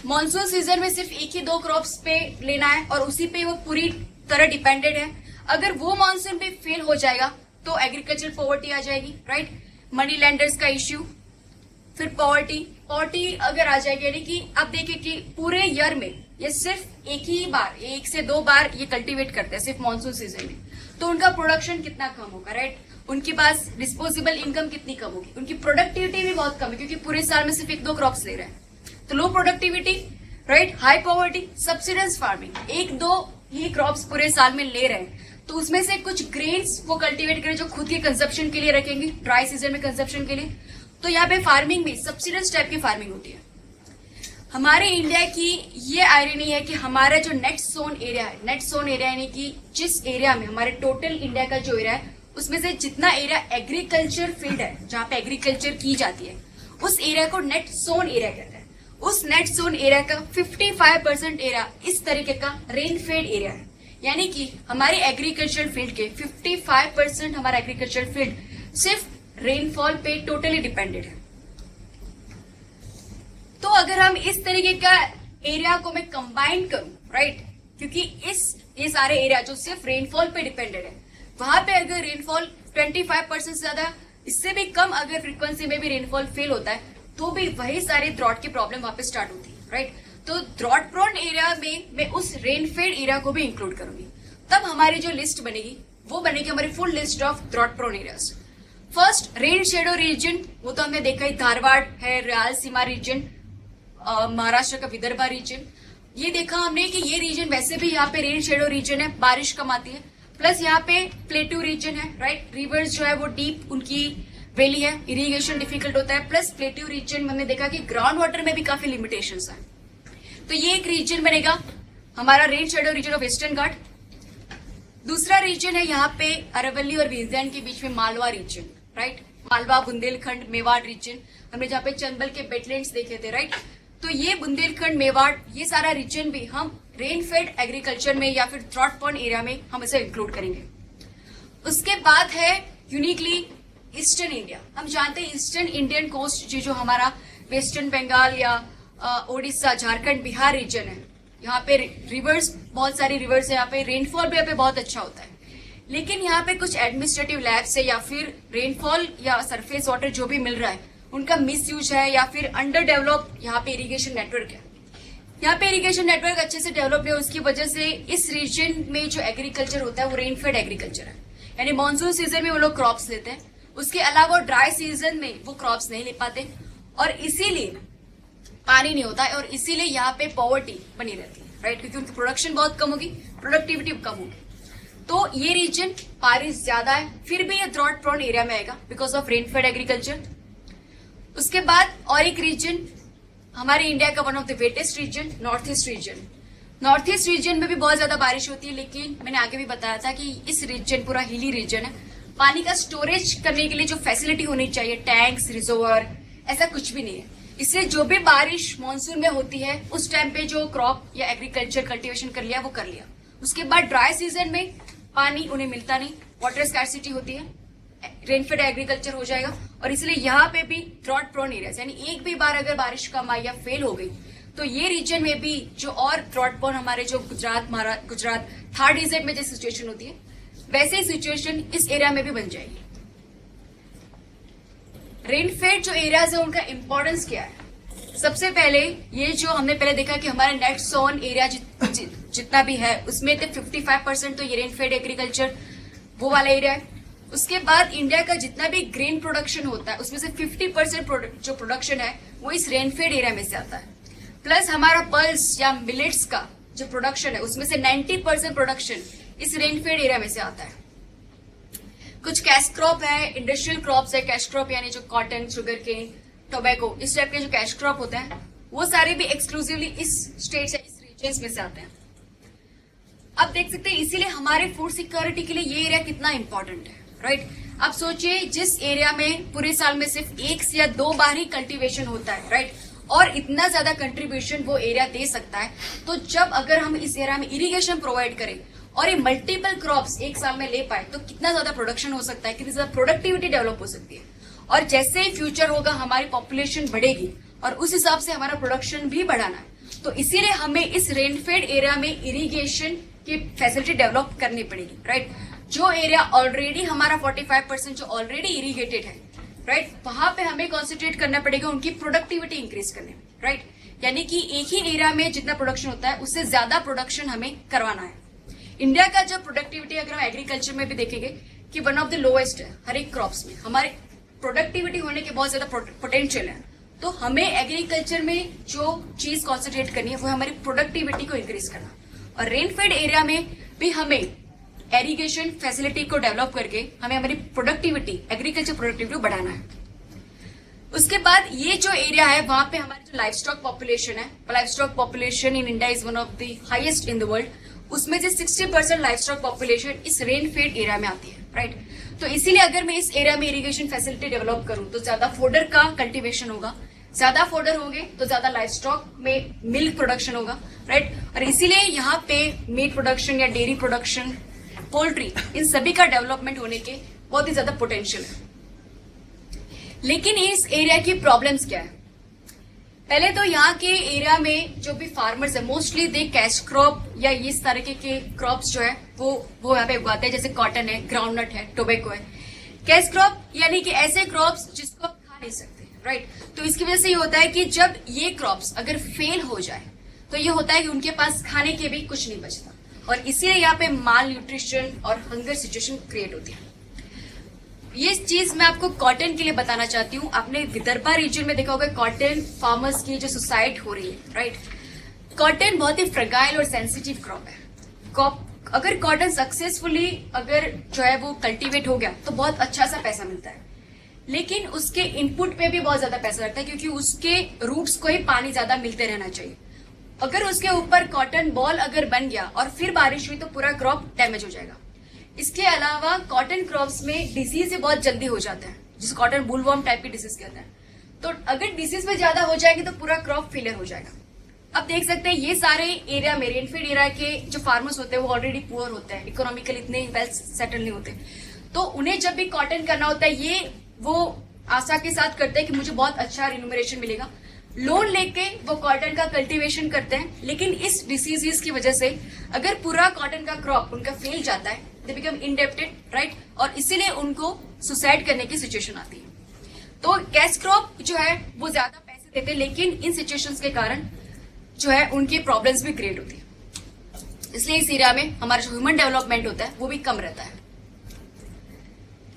मॉनसून सीजन में सिर्फ 1 ही 2 क्रॉप्स पे लेना है और उसी पे वो पूरी तरह डिपेंडेड है, अगर वो मॉनसून पे फेल हो जाएगा तो एग्रीकल्चर पॉवर्टी आ जाएगी, राइट। मनी लैंडर्स का इश्यू, फिर पॉवर्टी अगर आ जाएगी, यानी कि आप देखिए कि पूरे ईयर में ये सिर्फ 1 से 2 बार ये कल्टीवेट करते हैं, सिर्फ मानसून सीजन में, तो उनका प्रोडक्शन कितना कम होगा, राइट। उनके पास डिस्पोजेबल इनकम कितनी कम होगी, उनकी प्रोडक्टिविटी भी बहुत कम है, क्योंकि पूरे साल में सिर्फ 1-2 क्रॉप्स ले रहे हैं। तो लो productivity, right, high poverty, subsidence farming, 1-2 ही क्रॉप्स पूरे साल में ले रहे हैं, तो उसमें से कुछ ग्रेन्स वो कल्टीवेट करें जो खुद के कंजप्शन के लिए रखेंगे, ड्राई सीजन में कंजप्शन के लिए। तो यहाँ पे फार्मिंग भी सब्सिडेंस टाइप की फार्मिंग होती है। हमारे इंडिया की ये आयरनी है कि हमारा जो नेट सोन एरिया है, नेट सोन एरिया यानी कि जिस एरिया में हमारे टोटल इंडिया का जो एरिया है उसमें से जितना एरिया एग्रीकल्चर फील्ड है, जहाँ पे एग्रीकल्चर की जाती है, उस एरिया को नेट सोन एरिया कहते हैं। उस नेट सोन एरिया का 55% एरिया इस तरीके का रेन फेड एरिया है, यानी कि हमारे एग्रीकल्चर फील्ड के 55% हमारा एग्रीकल्चर फील्ड सिर्फ रेनफॉल पे टोटली डिपेंडेड है। तो अगर हम इस तरीके का एरिया को मैं कंबाइन करूं, राइट, क्योंकि ये सारे एरिया जो सिर्फ रेनफॉल पे डिपेंडेड है, वहां पे अगर रेनफॉल 25% से ज्यादा, इससे भी कम अगर फ्रीक्वेंसी में भी रेनफॉल फेल होता है, तो भी वही सारे ड्रॉट की प्रॉब्लम वहां पे स्टार्ट होती है, राइट। तो ड्रॉट प्रोन एरिया में मैं उस रेनफेड एरिया को भी इंक्लूड करूंगी, तब हमारी जो लिस्ट बनेगी वो बनेगी हमारी full list of drought prone areas. First, rain shadow region, वो तो हमने देखा ही, धारवाड़ है, रायलसीमा रीजन, महाराष्ट्र का विदर्भा रीजन, ये देखा हमने कि ये रीजन वैसे भी यहाँ पे रेन शेडो रीजन है, बारिश कम आती है, प्लस यहाँ पे प्लेटू रीजन है, राइट। रिवर्स जो है वो डीप उनकी वैली है, इरिगेशन डिफिकल्ट होता है, प्लस प्लेटू रीजन में हमने देखा कि ग्राउंड वाटर में भी काफी लिमिटेशंस है। तो ये एक रीजन बनेगा हमारा rain shadow region of Western Ghat. दूसरा रीजन है यहाँ पे अरवली और विंध्याचल के बीच में Malwa region, right, Malwa, Bundelkhand, Mewar region, हमने जहाँ पे चंबल के वेटलैंड्स देखे थे, राइट। तो ये बुंदेलखंड, मेवाड़, ये सारा रीजन भी हम रेन फेड एग्रीकल्चर में या फिर ड्रॉट प्रोन एरिया में हम इसे इंक्लूड करेंगे। उसके बाद है यूनिकली ईस्टर्न इंडिया। हम जानते हैं ईस्टर्न इंडियन कोस्ट जो हमारा वेस्टर्न बंगाल या ओडिशा, झारखंड, बिहार रीजन है, यहाँ पे रिवर्स, बहुत सारी रिवर्स है, यहाँ पे रेनफॉल भी यहाँ पे बहुत अच्छा होता है, लेकिन यहाँ पे कुछ एडमिनिस्ट्रेटिव लैब्स है या फिर रेनफॉल या सरफेस वाटर जो भी मिल रहा है उनका मिसयूज है, या फिर अंडर डेवलप यहाँ पे इरिगेशन नेटवर्क है। यहाँ पे इरिगेशन नेटवर्क अच्छे से डेवलप नहीं है, उसकी वजह से इस रीजन में जो एग्रीकल्चर होता है वो रेनफेड एग्रीकल्चर है, यानी मानसून सीजन में वो लोग क्रॉप्स लेते हैं, उसके अलावा ड्राई सीजन में वो क्रॉप्स नहीं ले पाते, और इसीलिए पानी नहीं होता है, और इसीलिए यहाँ पे पॉवर्टी बनी रहती है, राइट, क्योंकि उनकी प्रोडक्शन बहुत कम होगी, प्रोडक्टिविटी कम होगी। तो ये रीजन बारिश ज्यादा है, फिर भी ये ड्रॉट प्रोन एरिया में आएगा बिकॉज ऑफ रेनफेड एग्रीकल्चर। उसके बाद और एक रीजन हमारे इंडिया का one of the wettest region, north east region. North east region में भी बहुत ज्यादा बारिश होती है, लेकिन मैंने आगे भी बताया था कि इस रीजन पूरा हिली रीजन है, पानी का स्टोरेज करने के लिए जो फैसिलिटी होनी चाहिए, टैंक्स, रिजर्वर, ऐसा कुछ भी नहीं है। इससे जो भी बारिश मानसून में होती है उस टाइम पे जो क्रॉप या एग्रीकल्चर कल्टीवेशन कर लिया वो कर लिया, उसके बाद ड्राई सीजन में पानी उन्हें मिलता नहीं, वाटर स्कैर्सिटी होती है, रेनफेड एग्रीकल्चर हो जाएगा, और इसलिए यहाँ पे भी ड्रॉट प्रोन एरियाज, यानी एक भी बार अगर बारिश कम आई या फेल हो गई तो ये रीजन में भी जो और ड्रॉट प्रोन हमारे जो गुजरात थर्ड इजेड में जो सिचुएशन होती है वैसे ही सिचुएशन इस एरिया में भी बन जाएगी। रेनफेड जो एरियाज है उनका इंपॉर्टेंस क्या है? सबसे पहले ये जो हमने पहले देखा कि हमारे नेट सोन एरिया जितना भी है उसमें 55% तो ये रेनफेड एग्रीकल्चर वो वाला एरिया है। उसके बाद इंडिया का जितना भी ग्रेन प्रोडक्शन होता है उसमें से 50% जो प्रोडक्शन है वो इस रेनफेड एरिया में से आता है। प्लस हमारा पल्स या मिलेट्स का जो प्रोडक्शन है उसमें से 90% प्रोडक्शन इस रेनफेड एरिया में से आता है। कुछ कैश क्रॉप है, इंडस्ट्रियल क्रॉप्स है, कैश क्रॉप यानी जो कॉटन, शुगर केन, टोबैको, इस टाइप के जो कैश क्रॉप होते हैं वो सारे भी एक्सक्लूसिवली इस स्टेट या इस रीजन में से आते हैं। अब देख सकते हैं इसीलिए हमारे फूड सिक्योरिटी के लिए ये एरिया कितना इंपॉर्टेंट है, राइट? अब सोचिए जिस एरिया में पूरे साल में सिर्फ 1 या 2 बार ही कल्टीवेशन होता है, राइट? और इतना ज्यादा कंट्रीब्यूशन वो एरिया दे सकता है, तो जब अगर हम इस एरिया में इरिगेशन प्रोवाइड करें और ये मल्टीपल क्रॉप्स एक साल में ले पाए तो कितना ज्यादा प्रोडक्शन हो सकता है, कितनी ज्यादा प्रोडक्टिविटी डेवलप हो सकती है। और जैसे ही फ्यूचर होगा हमारी पॉपुलेशन बढ़ेगी और उस हिसाब से हमारा प्रोडक्शन भी बढ़ाना है, तो इसीलिए हमें इस रेनफेड एरिया में इरिगेशन की फैसिलिटी डेवलप करनी पड़ेगी, राइट? जो एरिया ऑलरेडी हमारा 45% जो ऑलरेडी इरिगेटेड है, राइट, वहां पे हमें कॉन्सेंट्रेट करना पड़ेगा उनकी प्रोडक्टिविटी इंक्रीज करने में, राइट? यानी कि एक ही एरिया में जितना प्रोडक्शन होता है उससे ज्यादा प्रोडक्शन हमें करवाना है। इंडिया का जो प्रोडक्टिविटी अगर हम एग्रीकल्चर में भी देखेंगे कि वन ऑफ द लोएस्ट है हर एक क्रॉप्स में, हमारे प्रोडक्टिविटी होने के बहुत ज्यादा पोटेंशियल है। तो हमें एग्रीकल्चर में जो चीज कॉन्सेंट्रेट करनी है वो हमारी प्रोडक्टिविटी को इंक्रीज करना, और रेनफेड एरिया में भी हमें एरीगेशन फैसिलिटी को डेवलप करके हमें हमारी प्रोडक्टिविटी, एग्रीकल्चर प्रोडक्टिविटी बढ़ाना है। उसके बाद ये जो एरिया है वहां पे हमारी जो लाइफ स्टॉक पॉपुलेशन है, life stock population in India is one of the highest in the world, उसमें से 60% लाइफ स्टॉक पॉपुलेशन इस रेनफेड एरिया में आती है, राइट? तो इसीलिए अगर मैं इस एरिया में इरिगेशन फैसिलिटी डेवलप करूं तो ज्यादा फोडर का कल्टीवेशन होगा, ज्यादा फोडर होंगे तो ज्यादा लाइफ स्टॉक में मिल्क प्रोडक्शन होगा, राइट? और इसीलिए यहाँ पे मीट प्रोडक्शन या डेयरी प्रोडक्शन, पोल्ट्री, इन सभी का डेवलपमेंट होने के बहुत ही ज्यादा पोटेंशियल है। लेकिन इस एरिया की प्रॉब्लम्स क्या है? पहले तो यहाँ के एरिया में जो भी फार्मर्स है मोस्टली दे कैश क्रॉप या इस तरीके के क्रॉप्स जो है वो यहाँ पे उगाते हैं, जैसे कॉटन है, ग्राउंडनट है, टोबैको है। कैश क्रॉप यानी कि ऐसे क्रॉप्स जिसको आप खा नहीं सकते, राइट? तो इसकी वजह से ये होता है कि जब ये क्रॉप्स अगर फेल हो जाए तो ये होता है कि उनके पास खाने के भी कुछ नहीं बचता, और इसीलिए यहाँ पे माल न्यूट्रिशन और हंगर सिचुएशन क्रिएट होती है। ये चीज मैं आपको कॉटन के लिए बताना चाहती हूँ। आपने विदर्भा रीजन में देखा होगा कॉटन फार्मर्स की जो सुसाइड हो रही है, राइट? कॉटन बहुत ही फ्रेगाइल और सेंसिटिव क्रॉप है। अगर कॉटन सक्सेसफुली अगर जो है वो कल्टीवेट हो गया तो बहुत अच्छा सा पैसा मिलता है, लेकिन उसके इनपुट पे भी बहुत ज्यादा पैसा लगता है क्योंकि उसके रूट्स को ही पानी ज्यादा मिलते रहना चाहिए। अगर उसके ऊपर कॉटन बॉल अगर बन गया और फिर बारिश हुई तो पूरा क्रॉप डैमेज हो जाएगा। इसके अलावा कॉटन क्रॉप्स में डिसीज बहुत जल्दी हो जाता है, जिसे कॉटन बुलवर्म टाइप की डिसीज कहते हैं। तो अगर डिसीज में ज्यादा हो जाएगी तो पूरा क्रॉप फेलियर हो जाएगा। अब देख सकते हैं ये सारे एरिया में, रेनफेड एरिया के जो फार्मर्स होते हैं वो ऑलरेडी पुअर होते हैं, इकोनॉमिकली इतने वेल सेटल नहीं होते, तो उन्हें जब भी कॉटन करना होता है ये वो आशा के साथ करते हैं कि मुझे बहुत अच्छा रिन्यूमरेशन मिलेगा, लोन लेके वो कॉटन का कल्टीवेशन करते हैं। लेकिन इस डिसीजेस की वजह से अगर पूरा कॉटन का क्रॉप उनका फेल जाता है, दे बिकम इंडेप्टेड, राइट? और इसीलिए उनको सुसाइड करने की सिचुएशन आती है। तो कैश क्रॉप जो है वो ज्यादा पैसे देते हैं, लेकिन इन सिचुएशंस के कारण जो है उनकी प्रॉब्लम्स भी क्रिएट होती है। इसलिए इस एरिया में हमारा जो ह्यूमन डेवलपमेंट होता है वो भी कम रहता है।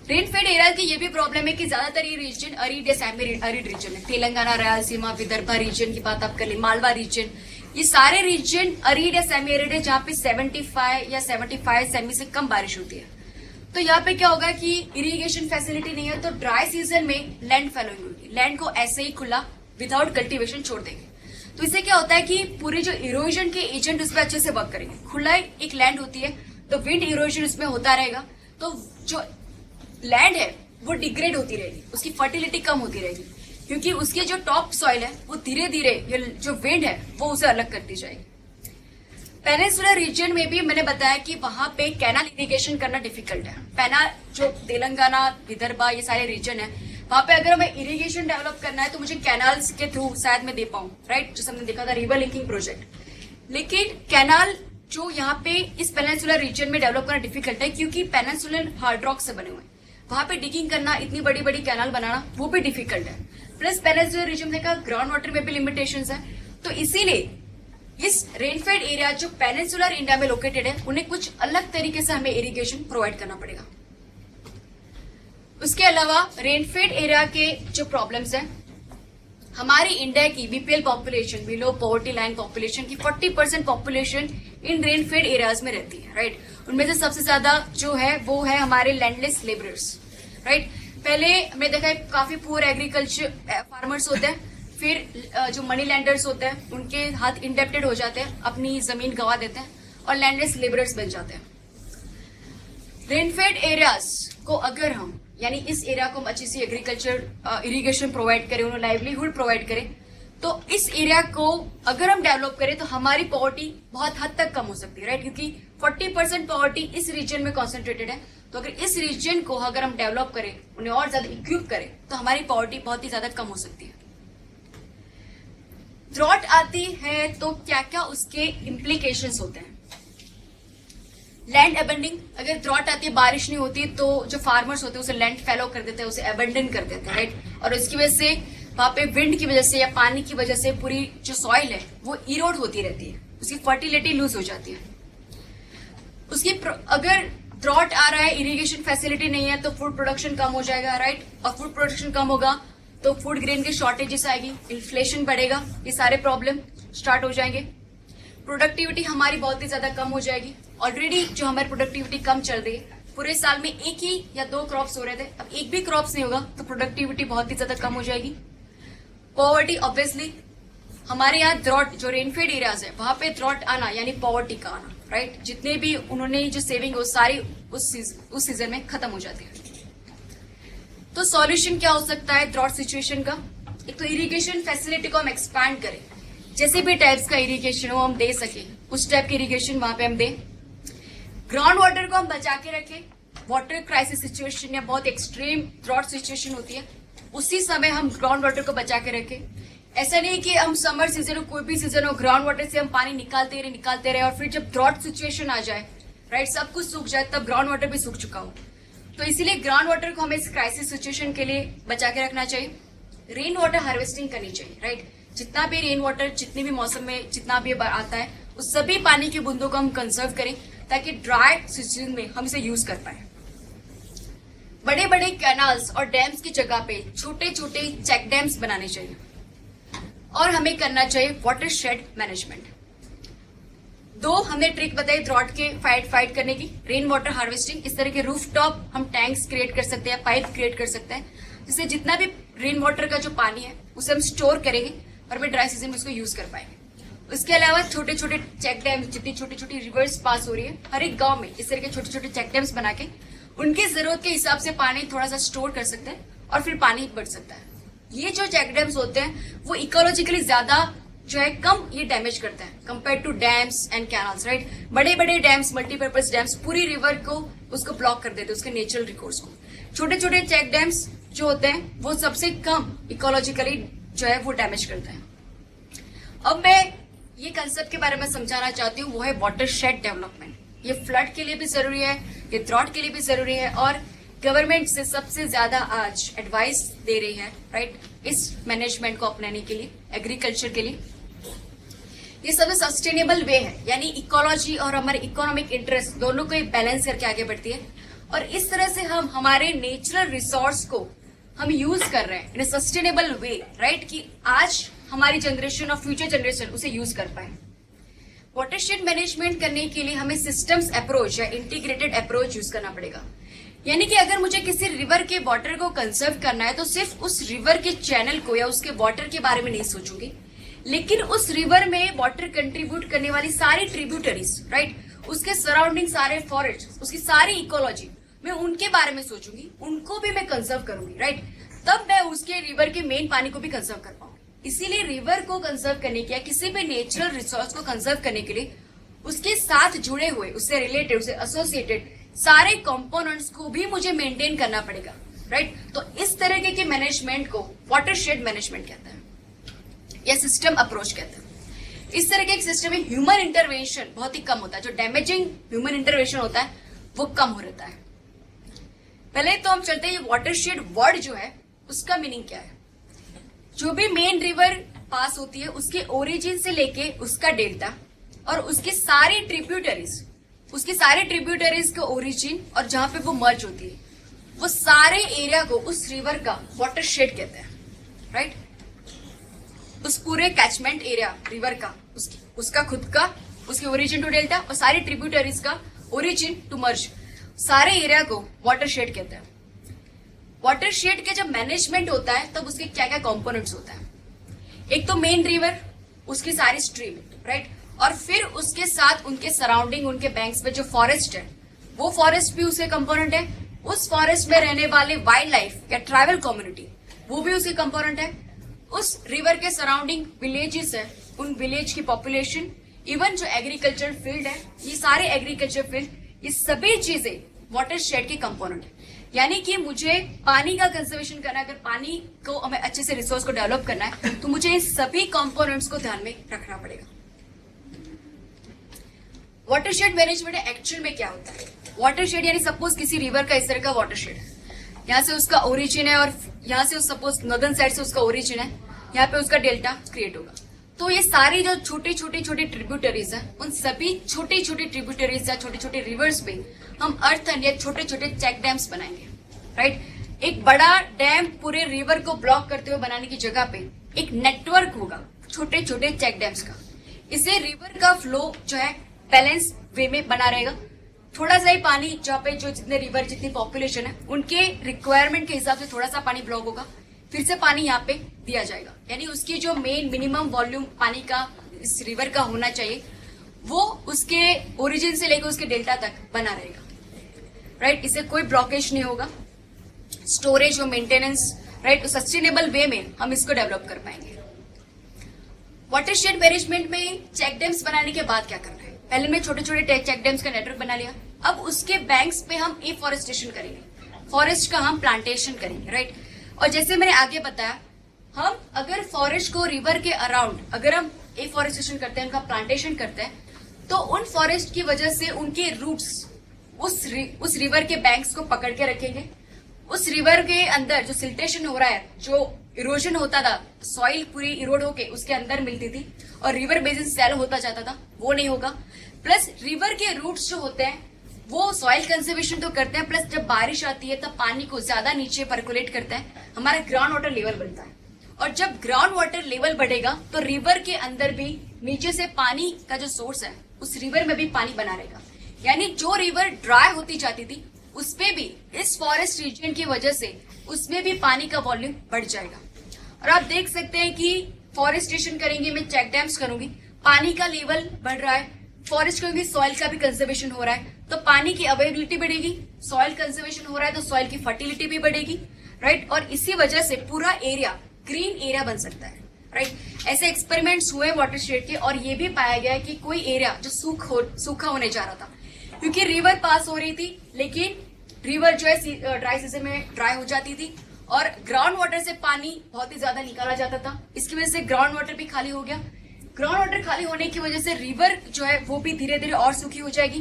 रेनफेड एरिया की ये भी प्रॉब्लम है कि ज्यादातर ये रीजन अरिड या सेमी अरिड रीजन है। तेलंगाना, रायलसीमा, विदर्भा रीजन की बात आप कर ले, मालवा रीजन, ये सारे रीजन अरिड या सेमी अरिड है जहाँ पे 75 या 75 सेमी से कम बारिश होती है। तो यहाँ पे क्या होगा कि इरिगेशन फैसिलिटी नहीं है तो ड्राई सीजन में लैंड फैलोइंग होगी, लैंड को ऐसे ही खुला विदाउट कल्टीवेशन छोड़ देंगे। तो इससे क्या होता है कि पूरे जो इरोजन के एजेंट उस पर अच्छे से वर्क करेंगे। खुला एक लैंड होती है तो विंड इरोजन उसमें होता रहेगा, तो जो लैंड है वो डिग्रेड होती रहेगी, उसकी फर्टिलिटी कम होती रहेगी, क्योंकि उसकी जो टॉप सॉइल है वो धीरे धीरे जो विंड है वो उसे अलग करती जाएगी। पेनिनसुलर रीजन में भी मैंने बताया कि वहां पे कैनाल इरिगेशन करना डिफिकल्ट है। जो तेलंगाना, विदर्भा, ये सारे रीजन है, वहां पे अगर हमें इरिगेशन डेवलप करना है तो मुझे कैनाल्स के थ्रू शायद मैं दे पाऊं, राइट? जैसे हमने देखा था रिवर लिंकिंग प्रोजेक्ट। लेकिन कैनाल जो यहाँ पे इस पेनिनसुलर रीजन में डेवलप करना डिफिकल्ट है, क्योंकि पेनिनसुलर हार्ड रॉक से बने हुए हैं। वहां पे डिगिंग करना, इतनी बड़ी बड़ी कैनाल बनाना, वो भी डिफिकल्ट है। प्लस पेनिनसुलर रीजन में ग्राउंड वाटर में भी लिमिटेशंस है। तो इसीलिए इस रेनफेड एरिया जो पेनिनसुलर इंडिया में लोकेटेड है, उन्हें कुछ अलग तरीके से हमें इरिगेशन प्रोवाइड करना पड़ेगा। उसके अलावा रेनफेड एरिया के जो प्रॉब्लम्स हैं, हमारी इंडिया की BPL population, below poverty line population की 40% पॉपुलेशन इन रेनफेड एरियाज में रहती है, राइट। उनमें से सबसे ज्यादा जो है वो है हमारे लैंडलेस लेबरर्स, राइट। पहले हमने देखा है काफी पुअर एग्रीकल्चर फार्मर्स होते हैं, फिर जो मनी लैंडर्स होते हैं उनके हाथ इंडेप्टेड हो जाते हैं, अपनी जमीन गंवा देते हैं और लैंडलेस लेबरर्स बन जाते हैं। रेनफेड एरियाज को अगर हम, यानी इस एरिया को हम अच्छी सी एग्रीकल्चर इरिगेशन प्रोवाइड करें, उन्हें लाइवलीहुड प्रोवाइड करें, तो इस एरिया को अगर हम डेवलप करें तो हमारी पॉवर्टी बहुत हद तक कम हो सकती है, राइट। क्योंकि 40% पॉवर्टी इस रीजन में कॉन्सेंट्रेटेड है। तो अगर इस रीजन को अगर हम डेवलप करें, उन्हें और ज्यादा इक्विप करें, तो हमारी पॉवर्टी बहुत ही ज्यादा कम हो सकती है। ड्रॉट आती है तो क्या क्या उसके इम्प्लीकेशंस होते हैं। लैंड अबंडिंग, अगर ड्रॉट आती है, बारिश नहीं होती, तो जो फार्मर्स होते हैं उसे लैंड फैलो कर देते हैं, उसे अबंडन कर देते हैं, राइट। और इसकी वजह से वहां पे विंड की वजह से या पानी की वजह से पूरी जो सॉइल है वो इरोड होती रहती है, उसकी फर्टिलिटी लूज हो जाती है। उसकी अगर ड्रॉट आ रहा है, इरिगेशन फैसिलिटी नहीं है, तो फूड प्रोडक्शन कम हो जाएगा, राइट। और फूड प्रोडक्शन कम होगा तो फूड ग्रेन की शॉर्टेजेस आएगी, इन्फ्लेशन बढ़ेगा, ये सारे प्रॉब्लम स्टार्ट हो जाएंगे। प्रोडक्टिविटी हमारी बहुत ही ज्यादा कम हो जाएगी। ऑलरेडी जो हमारी प्रोडक्टिविटी कम चल रही है, पूरे साल में एक ही या दो क्रॉप्स हो रहे थे, अब एक भी क्रॉप्स नहीं होगा तो प्रोडक्टिविटी बहुत ही ज्यादा कम हो जाएगी। पॉवर्टी, ऑब्वियसली हमारे यहाँ ड्रॉट, जो रेनफेड एरियाज है वहां पे ड्रॉट आना यानी पॉवर्टी का आना, राइट। जितने भी उन्होंने जो सेविंग हो सारी उस सीजन में खत्म हो जाती है। तो सॉल्यूशन क्या हो सकता है ड्रॉट सिचुएशन का? एक तो इरिगेशन फैसिलिटी को हम एक्सपैंड करें, जैसे भी टाइप्स का इरिगेशन हो हम दे सके, उस टाइप की इरिगेशन वहां पे हम दें। ग्राउंड वाटर को हम बचा के रखें। वाटर क्राइसिस सिचुएशन या बहुत एक्सट्रीम ड्रॉट सिचुएशन होती है, उसी समय हम ग्राउंड वाटर को बचा के रखें। ऐसा नहीं कि हम समर सीजन हो, कोई भी सीजन हो, ग्राउंड वाटर से हम पानी निकालते रहे और फिर जब ड्रॉट सिचुएशन आ जाए, राइट, सब कुछ सूख जाए, तब ग्राउंड वाटर भी सूख चुका हो। तो इसीलिए ग्राउंड वाटर को हमें इस क्राइसिस सिचुएशन के लिए बचा के रखना चाहिए। रेन वाटर हार्वेस्टिंग करनी चाहिए, राइट। जितना भी रेन वाटर जितने भी मौसम में जितना भी आता है, उस सभी पानी की बूंदों को हम कंजर्व करें ताकि ड्राई सीजन में हम इसे यूज कर पाए। बड़े बड़े कैनाल्स और डैम्स की जगह पे छोटे छोटे चेक डैम्स बनाने चाहिए और हमें करना चाहिए वाटर शेड मैनेजमेंट। दो हमने ट्रिक बताई ड्रॉट के फाइट करने की, रेन वाटर हार्वेस्टिंग। इस तरह के रूफटॉप हम टैंक्स क्रिएट कर सकते हैं, पाइप क्रिएट कर सकते हैं, जिससे जितना भी रेन वाटर का जो पानी है उसे हम स्टोर करेंगे और हमें ड्राई सीजन में उसको यूज कर पाएंगे। उसके अलावा छोटे छोटे चेक डैम, जितनी छोटी छोटी रिवर्स पास हो रही है, हर एक गांव में इस तरह के छोटे छोटे चेक डैम्स बना के उनकी जरूरत के हिसाब से पानी थोड़ा सा स्टोर कर सकते हैं और फिर पानी बढ़ सकता है। ये जो चेक डैम्स होते हैं वो इकोलॉजिकली ज्यादा जो है कम ये डैमेज करते हैं compare to dams and canals, right. बड़े बड़े डैम्स, मल्टीपर्पज डैम्स पूरी रिवर को उसको ब्लॉक कर देते हैं, उसके नेचुरल रिकोर्स को। छोटे छोटे चेक डैम्स जो होते हैं वो सबसे कम इकोलॉजिकली जो है वो डैमेज करते हैं। अब मैं ये कंसेप्ट के बारे में समझाना चाहती हूँ, वो है वाटर शेड डेवलपमेंट। ये फ्लड के लिए भी जरूरी है, ये ड्रॉट के लिए भी जरूरी है और गवर्नमेंट से सबसे ज्यादा आज एडवाइस दे रही है, राइट, इस मैनेजमेंट को अपनाने के लिए, एग्रीकल्चर के लिए। ये सबसे सस्टेनेबल वे है, यानी इकोलॉजी और हमारे इकोनॉमिक इंटरेस्ट दोनों को बैलेंस करके आगे बढ़ती है और इस तरह से हम हमारे नेचुरल रिसोर्स को हम यूज कर रहे हैं इन सस्टेनेबल वे, राइट, कि आज हमारी जनरेशन और फ्यूचर जनरेशन उसे यूज कर पाए। वाटरशेड मैनेजमेंट करने के लिए हमें सिस्टम्स अप्रोच या इंटीग्रेटेड अप्रोच यूज करना पड़ेगा। यानी कि अगर मुझे किसी रिवर के वाटर को कंजर्व करना है तो सिर्फ उस रिवर के चैनल को या उसके वाटर के बारे में नहीं सोचूंगी, लेकिन उस रिवर में वाटर कंट्रीब्यूट करने वाली सारी ट्रिब्यूटरीज, राइट, उसके सराउंडिंग सारे फॉरेस्ट, उसकी सारी इकोलॉजी, मैं उनके बारे में सोचूंगी, उनको भी मैं कंजर्व करूंगी, राइट। तब मैं उसके रिवर के मेन पानी को भी कंजर्व कर पाऊंगी। इसीलिए रिवर को कंजर्व करने के या किसी भी नेचुरल रिसोर्स को कंजर्व करने के लिए उसके साथ जुड़े हुए, उससे रिलेटेड, उससे एसोसिएटेड सारे कंपोनेंट्स को भी मुझे मेंटेन करना पड़ेगा, राइट। तो इस तरह के मैनेजमेंट को वाटरशेड मैनेजमेंट कहते हैं या सिस्टम अप्रोच कहते हैं। इस तरह के एक सिस्टम में ह्यूमन इंटरवेंशन बहुत ही कम होता है, जो डैमेजिंग ह्यूमन इंटरवेंशन होता है वो कम हो रहता है। पहले तो हम चलते हैं ये वाटरशेड वर्ड जो है उसका मीनिंग क्या है। जो भी मेन रिवर पास होती है उसके ओरिजिन से लेके उसका डेल्टा और उसके सारे ट्रिब्यूटरीज का ओरिजिन और जहां पे वो मर्ज होती है वो सारे एरिया को उस रिवर का वाटरशेड कहते हैं, राइट। उस पूरे कैचमेंट एरिया रिवर का उसका खुद का, उसके ओरिजिन टू डेल्टा और सारे ट्रिब्यूटरीज का ओरिजिन टू मर्ज, सारे एरिया को वाटरशेड कहते हैं। वाटरशेड के जब मैनेजमेंट होता है तब उसके क्या क्या कंपोनेंट्स होता है। एक तो मेन रिवर, उसकी सारी स्ट्रीम, राइट, और फिर उसके साथ उनके सराउंडिंग, उनके बैंक्स पे जो फॉरेस्ट है वो फॉरेस्ट भी उसके कंपोनेंट है। उस फॉरेस्ट में रहने वाले वाइल्ड लाइफ या ट्राइबल कम्युनिटी वो भी उसके कंपोनेंट है। उस रिवर के सराउंडिंग विलेजेस है, उन विलेज की पॉपुलेशन, इवन जो एग्रीकल्चर फील्ड है, ये सारे एग्रीकल्चर फील्ड, ये सभी चीजें वाटरशेड के कंपोनेंट है। यानी कि मुझे पानी का कंजर्वेशन करना है, अगर पानी को हमें अच्छे से रिसोर्स को डेवलप करना है तो मुझे इन सभी कंपोनेंट्स को ध्यान में रखना पड़ेगा। वाटरशेड मैनेजमेंट एक्चुअल में क्या होता है। वाटरशेड यानी सपोज किसी रिवर का इस तरह का वाटरशेड है, यहाँ से उसका ओरिजिन है और यहाँ से सपोज नॉर्दर्न साइड से उसका ओरिजिन है, यहाँ पे उसका डेल्टा क्रिएट होगा। तो ये सारी जो छोटी छोटी ट्रिब्यूटरीज है, उन सभी छोटी छोटी ट्रिब्यूटरीज या छोटे छोटे रिवर्स पे हम अर्थन या छोटे छोटे चेक डैम्स बनाएंगे, राइट। एक बड़ा डैम पूरे रिवर को ब्लॉक करते हुए बनाने की जगह पे एक नेटवर्क होगा छोटे छोटे चेक डैम्स का। इससे रिवर का फ्लो जो है बैलेंस वे में बना रहेगा। थोड़ा सा ही पानी जहाँ पे जो जितने रिवर जितनी पॉपुलेशन है उनके रिक्वायरमेंट के हिसाब से थोड़ा सा पानी ब्लॉक होगा, फिर से पानी यहाँ पे दिया जाएगा। यानी उसकी जो मेन मिनिमम वॉल्यूम पानी का इस रिवर का होना चाहिए वो उसके ओरिजिन से लेकर उसके डेल्टा तक बना रहेगा, राइट। इससे कोई ब्लॉकेज नहीं होगा। स्टोरेज और मेंटेनेंस, राइट, सस्टेनेबल वे में हम इसको डेवलप कर पाएंगे। वाटरशेड मैनेजमेंट में चेक डैम्स बनाने के बाद क्या करना है। पहले में छोटे छोटे चेक डैम्स का नेटवर्क बना लिया, अब उसके बैंक्स पे हम एफॉरेस्टेशन करेंगे, फॉरेस्ट का हम प्लांटेशन करेंगे, राइट। और जैसे मैंने आगे बताया, हम अगर फॉरेस्ट को रिवर के अराउंड अगर हम एफॉरेस्टेशन करते हैं, उनका प्लांटेशन करते हैं, तो उन फॉरेस्ट की वजह से उनके रूट्स उस रिवर के बैंक्स को पकड़ के रखेंगे। उस रिवर के अंदर जो सिल्टेशन हो रहा है, जो इरोजन होता था, सॉइल पूरी इरोड होके उसके अंदर मिलती थी और रिवर बेसिन सैलो होता जाता था, वो नहीं होगा। प्लस रिवर के रूट्स जो होते हैं वो सॉइल कंजर्वेशन तो करते हैं, प्लस जब बारिश आती है तब पानी को ज्यादा नीचे परकुलेट करते हैं, हमारा ग्राउंड वाटर लेवल बनता है। और जब ग्राउंड वाटर लेवल बढ़ेगा तो रिवर के अंदर भी नीचे से पानी का जो सोर्स है उस रिवर में भी पानी बना रहेगा। यानी जो रिवर ड्राई होती जाती थी उसपे भी इस फॉरेस्ट रीजन की वजह से उसमें भी पानी का वॉल्यूम बढ़ जाएगा। और आप देख सकते हैं कि फॉरेस्टेशन करेंगे, मैं चेक डैम्स करूंगी, पानी का लेवल बढ़ रहा है, फॉरेस्ट करूंगी, सॉइल का भी कंजर्वेशन हो रहा है, तो पानी की अवेलेबिलिटी बढ़ेगी, सॉइल कंजर्वेशन हो रहा है तो सॉइल की फर्टिलिटी भी बढ़ेगी, राइट। और इसी वजह से पूरा एरिया ग्रीन एरिया बन सकता है, राइट। ऐसे एक्सपेरिमेंट्स हुए वाटरशेड के और ये भी पाया गया है कि कोई एरिया जो सूखा होने जा रहा था क्योंकि रिवर पास हो रही थी, लेकिन रिवर जो है ड्राई सीजन में ड्राई हो जाती थी और ग्राउंड वाटर से पानी बहुत ही ज्यादा निकाला जाता था। इसकी वजह से ग्राउंड वाटर भी खाली हो गया। ग्राउंड वाटर खाली होने की वजह से रिवर जो है वो भी धीरे धीरे और सूखी हो जाएगी।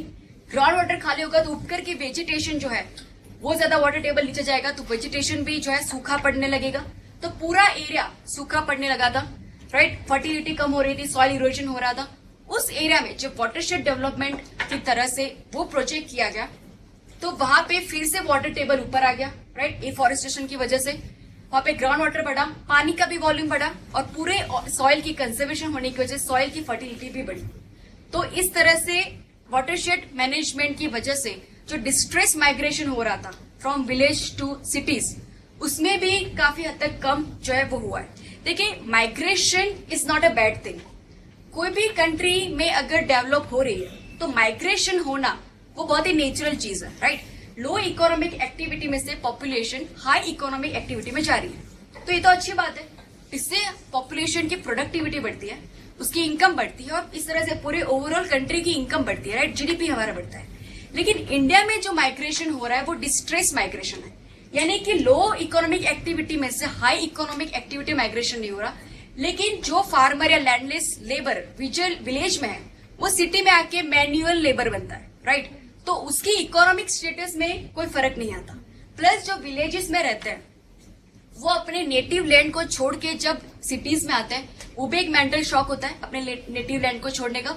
ग्राउंड वाटर खाली होगा तो उपकर की वेजिटेशन जो है वो ज्यादा वाटर टेबल नीचे जाएगा तो वेजिटेशन भी जो है सूखा पड़ने लगेगा, तो पूरा एरिया सूखा पड़ने लगा था, राइट। फर्टिलिटी कम हो रही थी, सॉइल इरोजन हो रहा था। उस एरिया में जब वाटरशेड डेवलपमेंट की तरह से वो प्रोजेक्ट किया गया तो वहां पे फिर से वाटर टेबल ऊपर आ गया, राइट। एफॉरेस्टेशन की वजह से वहां पे ग्राउंड वाटर बढ़ा, पानी का भी वॉल्यूम बढ़ा और पूरे सॉइल की कंजर्वेशन होने की वजह से सॉइल की फर्टिलिटी भी बढ़ी। तो इस तरह से वाटरशेड मैनेजमेंट की वजह से जो डिस्ट्रेस माइग्रेशन हो रहा था फ्रॉम विलेज टू सिटीज, उसमें भी काफी हद तक कम जो है वो हुआ है। देखिए, migration is not a bad thing. कोई भी कंट्री में अगर डेवलप हो रही है तो माइग्रेशन होना वो बहुत ही नेचुरल चीज है, राइट। लो इकोनॉमिक एक्टिविटी में से पॉपुलेशन हाई इकोनॉमिक एक्टिविटी में जा रही है, तो ये तो अच्छी बात है। इससे पॉपुलेशन की प्रोडक्टिविटी बढ़ती है, उसकी इनकम बढ़ती है और इस तरह से पूरे ओवरऑल कंट्री की इनकम बढ़ती है, राइट। जीडीपी हमारा बढ़ता है। लेकिन इंडिया में जो माइग्रेशन हो रहा है वो डिस्ट्रेस माइग्रेशन है, यानी कि लो इकोनॉमिक एक्टिविटी में से हाई इकोनॉमिक एक्टिविटी माइग्रेशन नहीं हो रहा, लेकिन जो फार्मर या लैंडलेस लेबर विलेज में है वो सिटी में आके मैन्युअल लेबर बनता है, राइट। तो उसकी इकोनॉमिक स्टेटस में कोई फर्क नहीं आता। प्लस जो विलेजेस में रहते हैं वो अपने नेटिव लैंड को छोड़ के जब सिटीज में आते हैं, वो भी एक मेंटल शॉक होता है अपने नेटिव लैंड को छोड़ने का।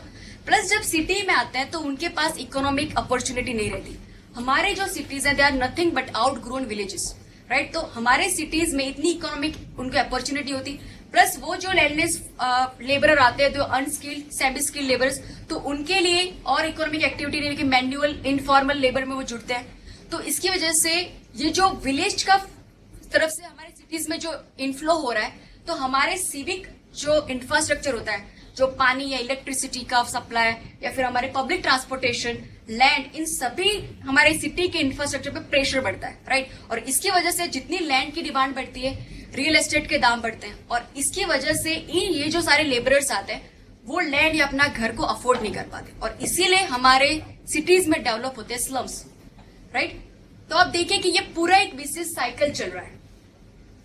प्लस जब सिटी में आते हैं तो उनके पास इकोनॉमिक अपॉर्चुनिटी नहीं रहती। हमारे जो सिटीज हैं they are nothing but outgrown villages, right. तो हमारे सिटीज में इतनी इकोनॉमिक उनको अपॉर्चुनिटी होती। प्लस वो जो लैंडलेस लेबरर आते हैं, जो अनस्किल्ड सेमी स्किल्ड लेबर्स, तो उनके लिए और इकोनॉमिक एक्टिविटी नहीं, कि मैन्युअल इनफॉर्मल लेबर में वो जुड़ते हैं। तो इसकी वजह से ये जो विलेज का तरफ से हमारे सिटीज में जो इनफ्लो हो रहा है, तो हमारे सिविक जो इंफ्रास्ट्रक्चर होता है, जो पानी या इलेक्ट्रिसिटी का सप्लाई या फिर हमारे पब्लिक ट्रांसपोर्टेशन, लैंड, इन सभी हमारे सिटी के इंफ्रास्ट्रक्चर पे प्रेशर बढ़ता है, राइट। और इसकी वजह से जितनी लैंड की डिमांड बढ़ती है, रियल एस्टेट के दाम बढ़ते हैं, और इसकी वजह से ये जो सारे लेबरर्स आते हैं वो लैंड या अपना घर को अफोर्ड नहीं कर पाते, और इसीलिए हमारे सिटीज में डेवलप होते हैं स्लम्स, राइट। तो आप देखिए कि ये पूरा एक विशेष साइकिल चल रहा है।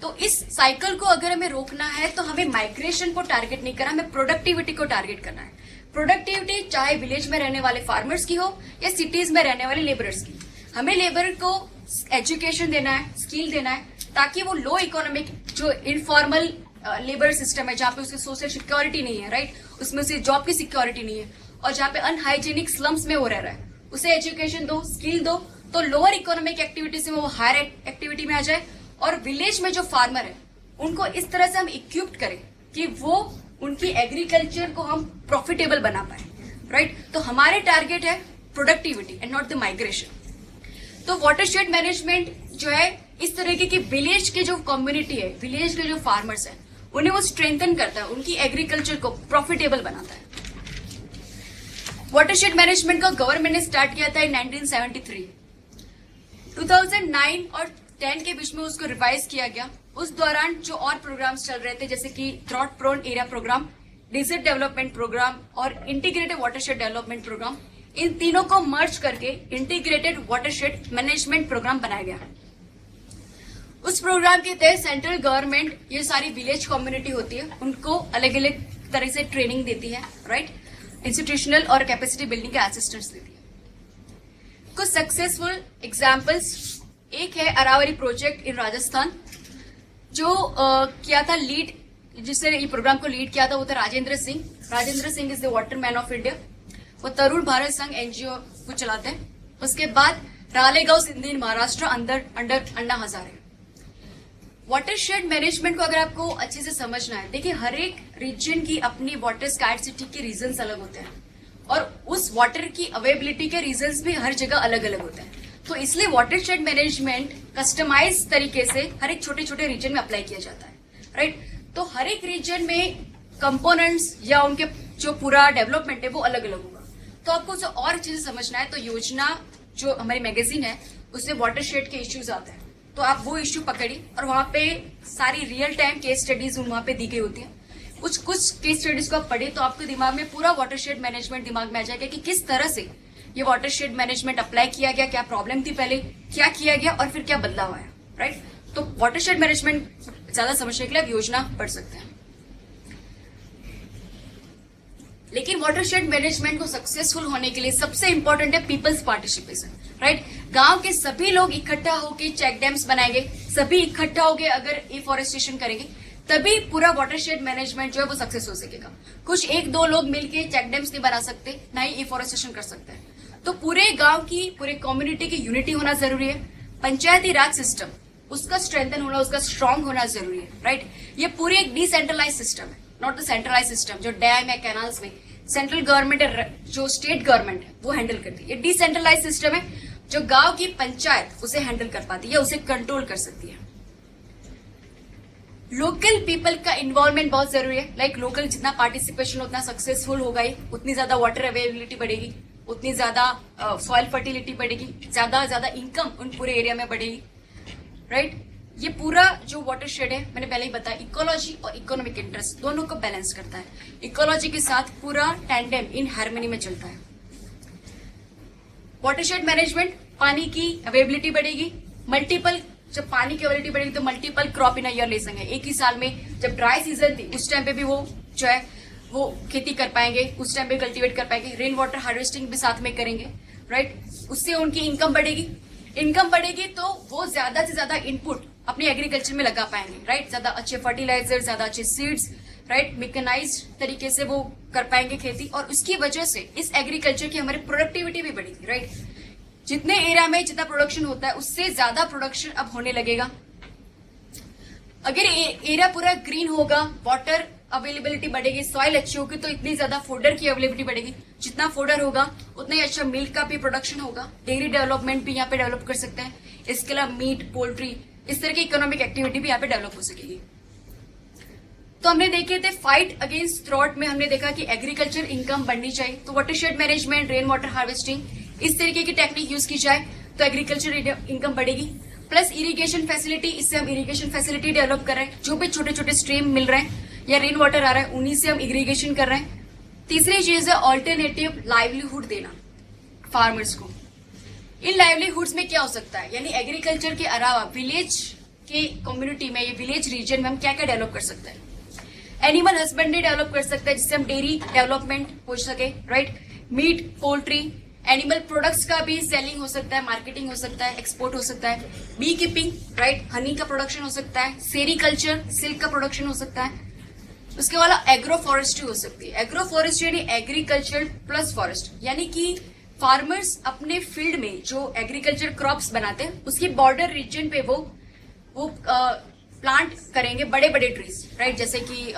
तो इस साइकिल को अगर हमें रोकना है तो हमें माइग्रेशन को टारगेट नहीं करना, हमें प्रोडक्टिविटी को टारगेट करना है। प्रोडक्टिविटी चाहे विलेज में रहने वाले फार्मर्स की हो या सिटीज में रहने वाले लेबरर्स की। हमें लेबर को एजुकेशन देना है, स्किल देना है, ताकि वो लो इकोनॉमिक जो इनफॉर्मल लेबर सिस्टम है, जहाँ पे उसकी सोशल सिक्योरिटी नहीं है, राइट, उसमें उसे जॉब की सिक्योरिटी नहीं है, और जहाँ पे अनहाइजीनिक स्लम्स में वो रह रहा है, उसे एजुकेशन दो, स्किल दो, तो लोअर इकोनॉमिक एक्टिविटी से वो हायर एक्टिविटी में आ जाए। और विलेज में जो फार्मर है उनको इस तरह से हम इक्विप्ड करें कि वो उनकी एग्रीकल्चर को हम प्रॉफिटेबल बना पाए, राइट। तो हमारे टारगेट है productivity and not the migration. तो वाटरशेड मैनेजमेंट जो है इस तरीके की विलेज के जो कम्युनिटी है, विलेज के जो फार्मर्स है, उन्हें वो स्ट्रेंथन करता है, उनकी एग्रीकल्चर को प्रॉफिटेबल बनाता है। वाटरशेड मैनेजमेंट को गवर्नमेंट ने स्टार्ट किया था इन 1973। 2009 और 10 के बीच में उसको रिवाइज किया गया। उस दौरान जो और प्रोग्राम्स चल रहे थे, जैसे कि drought prone area programme, desert development programme और इंटीग्रेटेड वाटरशेड डेवलपमेंट प्रोग्राम, इन तीनों को मर्ज करके इंटीग्रेटेड वाटरशेड मैनेजमेंट प्रोग्राम बनाया गया। उस प्रोग्राम के तहत सेंट्रल गवर्नमेंट ये सारी विलेज कम्युनिटी होती है, उनको अलग अलग तरह से ट्रेनिंग देती है, राइट, इंस्टीट्यूशनल और कैपेसिटी बिल्डिंग के असिस्टेंट्स देती है। कुछ सक्सेसफुल एग्जाम्पल्स, एक है अरावली प्रोजेक्ट इन राजस्थान, जो किया था लीड, जिसने ये प्रोग्राम को लीड किया था वो था Rajendra Singh. Rajendra Singh is the Waterman of India. वो तरुण भारत संघ एनजीओ को चलाते हैं। उसके बाद रालेगांव सिंधी इन Maharashtra under Anna Hazare. Watershed management को अगर आपको अच्छे से समझना है, देखिए हर एक रीजन की अपनी वाटर स्कैर्सिटी के रीजंस अलग होते हैं, और उस वाटर की अवेलेबिलिटी के रीजंस भी हर जगह अलग अलग होते हैं। तो इसलिए वाटरशेड मैनेजमेंट कस्टमाइज तरीके से हर एक छोटे छोटे रीजन में अप्लाई किया जाता है, राइट। तो हर एक रीजन में कंपोनेंट्स या उनके जो पूरा डेवलपमेंट है वो अलग अलग होगा। तो आपको उसे और अच्छे से समझना है तो योजना जो हमारी मैगजीन है उसमें वाटरशेड के इश्यूज आते हैं, तो आप वो इश्यू पकड़िए, और वहां पे सारी रियल टाइम केस स्टडीज वहां पे दी गई होती है। कुछ केस स्टडीज को आप पढ़े तो आपके दिमाग में पूरा वाटरशेड मैनेजमेंट दिमाग में आ जाएगा कि किस तरह से ये वाटरशेड मैनेजमेंट अप्लाई किया गया, क्या प्रॉब्लम थी पहले, क्या किया गया और फिर क्या बदलाव आया, राइट। तो वाटरशेड मैनेजमेंट ज्यादा समझने के लिए आप योजना पढ़ सकते हैं। लेकिन वाटरशेड मैनेजमेंट को सक्सेसफुल होने के लिए सबसे इंपॉर्टेंट है पीपल्स पार्टिसिपेशन, राइट। गांव के सभी लोग इकट्ठा होकर चेक डैम्स बनाएंगे, सभी इकट्ठा होकर अगर इफॉरेस्टेशन करेंगे, तभी पूरा वाटरशेड मैनेजमेंट जो है वो सक्सेस हो सकेगा। कुछ एक दो लोग मिलकर चेक डैम्स नहीं बना सकते, ना ही इफॉरेस्टेशन कर सकते हैं। तो पूरे गांव की, पूरे कम्युनिटी की यूनिटी होना जरूरी है। पंचायती राज सिस्टम उसका स्ट्रेंथन होना, उसका स्ट्रांग होना जरूरी है, राइट। ये पूरी एक डिसेंट्रलाइज सिस्टम है, नॉट द सेंट्रलाइज सिस्टम जो डैम या कैनाल्स में सेंट्रल गवर्नमेंट है, जो स्टेट गवर्नमेंट है वो हैंडल करती है। ये डिसेंट्रलाइज सिस्टम है जो गांव की पंचायत उसे हैंडल कर पाती है या उसे कंट्रोल कर सकती है। लोकल पीपल का इन्वॉल्वमेंट बहुत जरूरी है। लाइक लोकल जितना पार्टिसिपेशन उतना सक्सेसफुल होगा ही, उतनी ज्यादा वाटर अवेलेबिलिटी बढ़ेगी, उतनी ज्यादा सॉइल फर्टिलिटी बढ़ेगी, ज्यादा इनकम उन पूरे एरिया में बढ़ेगी, राइट। ये पूरा जो वाटरशेड है मैंने पहले ही बताया, इकोलॉजी और इकोनॉमिक इंटरेस्ट दोनों को बैलेंस करता है। इकोलॉजी के साथ पूरा टैंडेम इन हार्मनी में चलता है। वाटरशेड मैनेजमेंट, पानी की अवेलेबिलिटी बढ़ेगी, मल्टीपल जब पानी की अवेलेबिलिटी बढ़ेगी तो multiple crop in a year ले सकेंगे। एक ही साल में जब ड्राई सीजन थी उस टाइम पे भी वो जो है वो खेती कर पाएंगे, उस टाइम पे कल्टीवेट कर पाएंगे। रेन वाटर हार्वेस्टिंग भी साथ में करेंगे, राइट। उससे उनकी इनकम बढ़ेगी, इनकम बढ़ेगी तो वो ज्यादा से ज्यादा इनपुट अपने एग्रीकल्चर में लगा पाएंगे, राइट। ज्यादा अच्छे फर्टिलाइजर, ज्यादा अच्छे सीड्स, राइट, मैकेनाइज्ड तरीके से वो कर पाएंगे खेती, और उसकी वजह से इस एग्रीकल्चर की हमारी प्रोडक्टिविटी भी बढ़ेगी, राइट। जितने एरिया में जितना प्रोडक्शन होता है उससे ज्यादा प्रोडक्शन अब होने लगेगा। अगर एरिया पूरा ग्रीन होगा, वाटर अवेलेबिलिटी बढ़ेगी, सॉइल अच्छी होगी तो इतनी ज्यादा फोडर की अवेलेबिलिटी बढ़ेगी। जितना फोडर होगा उतना ही अच्छा मिल्क का भी प्रोडक्शन होगा। डेयरी डेवलपमेंट भी यहाँ पे डेवलप कर सकते हैं। इसके अलावा मीट, पोल्ट्री, इस तरह की इकोनॉमिक एक्टिविटी भी यहाँ पे डेवलप हो सकेगी। तो हमने देखे थे फाइट अगेंस्ट ड्रॉट में, हमने देखा कि एग्रीकल्चर इनकम बढ़नी चाहिए, तो watershed management, rain water harvesting, इस तरीके की टेक्निक यूज की जाए तो एग्रीकल्चर इनकम बढ़ेगी। प्लस इरिगेशन फैसिलिटी, इससे हम इरिगेशन फैसिलिटी डेवलप कर रहे हैं। जो भी छोटे छोटे स्ट्रीम मिल रहे हैं या रेन वाटर आ रहा है उन्हीं से हम इरिगेशन कर रहे हैं। तीसरी चीज है ऑल्टरनेटिव लाइवलीहुड देना फार्मर्स को। इन लाइवलीहुड्स में क्या हो सकता है, यानी एग्रीकल्चर के अलावा विलेज के कम्युनिटी में या विलेज रीजन में हम क्या क्या डेवलप कर सकते हैं। एनिमल हस्बेंड्री डेवलप कर सकते हैं जिससे हम डेयरी डेवलपमेंट हो सके, right. Meat, poultry, animal products का भी सेलिंग हो सकता है, मार्केटिंग हो सकता है, एक्सपोर्ट हो सकता है। बी कीपिंग, राइट, हनी का प्रोडक्शन हो सकता है। सेरीकल्चर, सिल्क का प्रोडक्शन हो सकता है। उसके बाद एग्रो फॉरेस्ट्री हो सकती है। एग्रो फॉरेस्ट्री यानी एग्रीकल्चर प्लस फॉरेस्ट, यानी कि फार्मर्स अपने फील्ड में जो एग्रीकल्चर क्रॉप्स बनाते हैं उसकी बॉर्डर रीजन पे वो प्लांट करेंगे बड़े बड़े ट्रीज, राइट, जैसे कि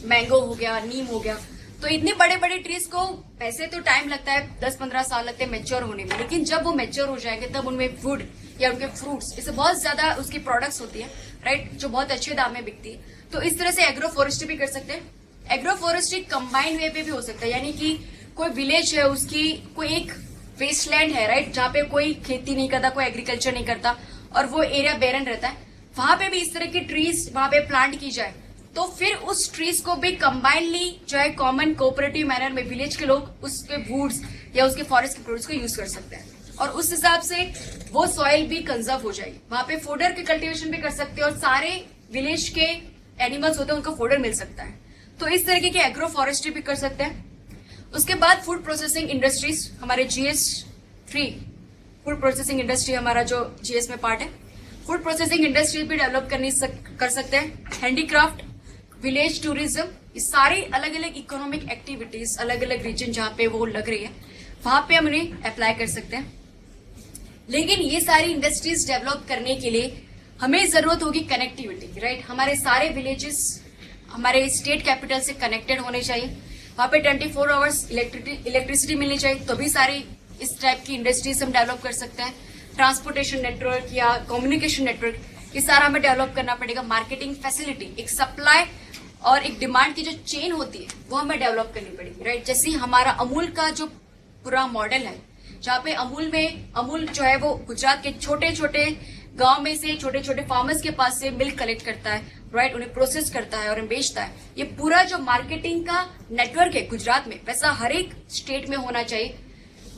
मैंगो हो गया, नीम हो गया। तो इतने बड़े बड़े ट्रीज को वैसे तो टाइम लगता है, 10-15 साल लगते हैं मैच्योर होने में, लेकिन जब वो मैच्योर हो जाएंगे तब उनमें वुड या उनके फ्रूट्स, इससे बहुत ज्यादा उसकी प्रोडक्ट्स होती है, राइट, जो बहुत अच्छे दाम में बिकती है। तो इस तरह से एग्रो फॉरेस्ट्री भी कर सकते हैं। एग्रो फॉरेस्ट्री कंबाइंड वे पे भी हो सकता है, यानी कि कोई विलेज है, उसकी कोई एक वेस्टलैंड है, राइट, जहाँ पे कोई खेती नहीं करता, कोई एग्रीकल्चर नहीं करता और वो एरिया बैरन रहता है, वहां पे भी इस तरह की ट्रीज वहां पे प्लांट की जाए तो फिर उस ट्रीज को भी कंबाइनली जो है कॉमन कोऑपरेटिव मैनर में विलेज के लोग उसके वुड्स या उसके फॉरेस्ट के प्रोडक्ट्स को यूज कर सकते हैं, और उस हिसाब से वो सॉइल भी कंजर्व हो जाएगी। वहां पे फोडर के कल्टीवेशन भी कर सकते हैं और सारे विलेज के एनिमल्स होते हैं उनको फोडर मिल सकता है। तो इस तरीके की एग्रो फॉरेस्ट्री भी कर सकते हैं। उसके बाद फूड प्रोसेसिंग इंडस्ट्रीज, हमारे GS3 फूड प्रोसेसिंग इंडस्ट्री हमारा जो GS में पार्ट है, फूड प्रोसेसिंग इंडस्ट्री भी डेवलप कर सकते हैं। हैंडीक्राफ्ट, विलेज टूरिज्म, ये सारी अलग अलग इकोनॉमिक एक्टिविटीज अलग अलग रीजन जहां पे वो लग रही है वहां पे हम इन्हें अप्लाई कर सकते हैं। लेकिन ये सारी इंडस्ट्रीज डेवलप करने के लिए हमें जरूरत होगी कनेक्टिविटी की, राइट। हमारे सारे विलेजेस हमारे स्टेट कैपिटल से कनेक्टेड होने चाहिए, वहां पे 24 आवर्स इलेक्ट्रिसिटी मिलनी चाहिए, तो भी सारी इस टाइप की इंडस्ट्रीज हम डेवलप कर सकते हैं। ट्रांसपोर्टेशन नेटवर्क या कम्युनिकेशन नेटवर्क, ये सारा हमें डेवलप करना पड़ेगा। मार्केटिंग फैसिलिटी, एक सप्लाई और एक डिमांड की जो चेन होती है वो हमें डेवलप करनी पड़ेगी, राइट। जैसे हमारा अमूल का जो पूरा मॉडल है, जहाँ पे अमूल जो है वो गुजरात के छोटे छोटे गांव में से छोटे छोटे फार्मर्स के पास से मिल्क कलेक्ट करता है, राइट, उन्हें प्रोसेस करता है और उन्हें बेचता है। ये पूरा जो मार्केटिंग का नेटवर्क है गुजरात में, वैसा हर एक स्टेट में होना चाहिए।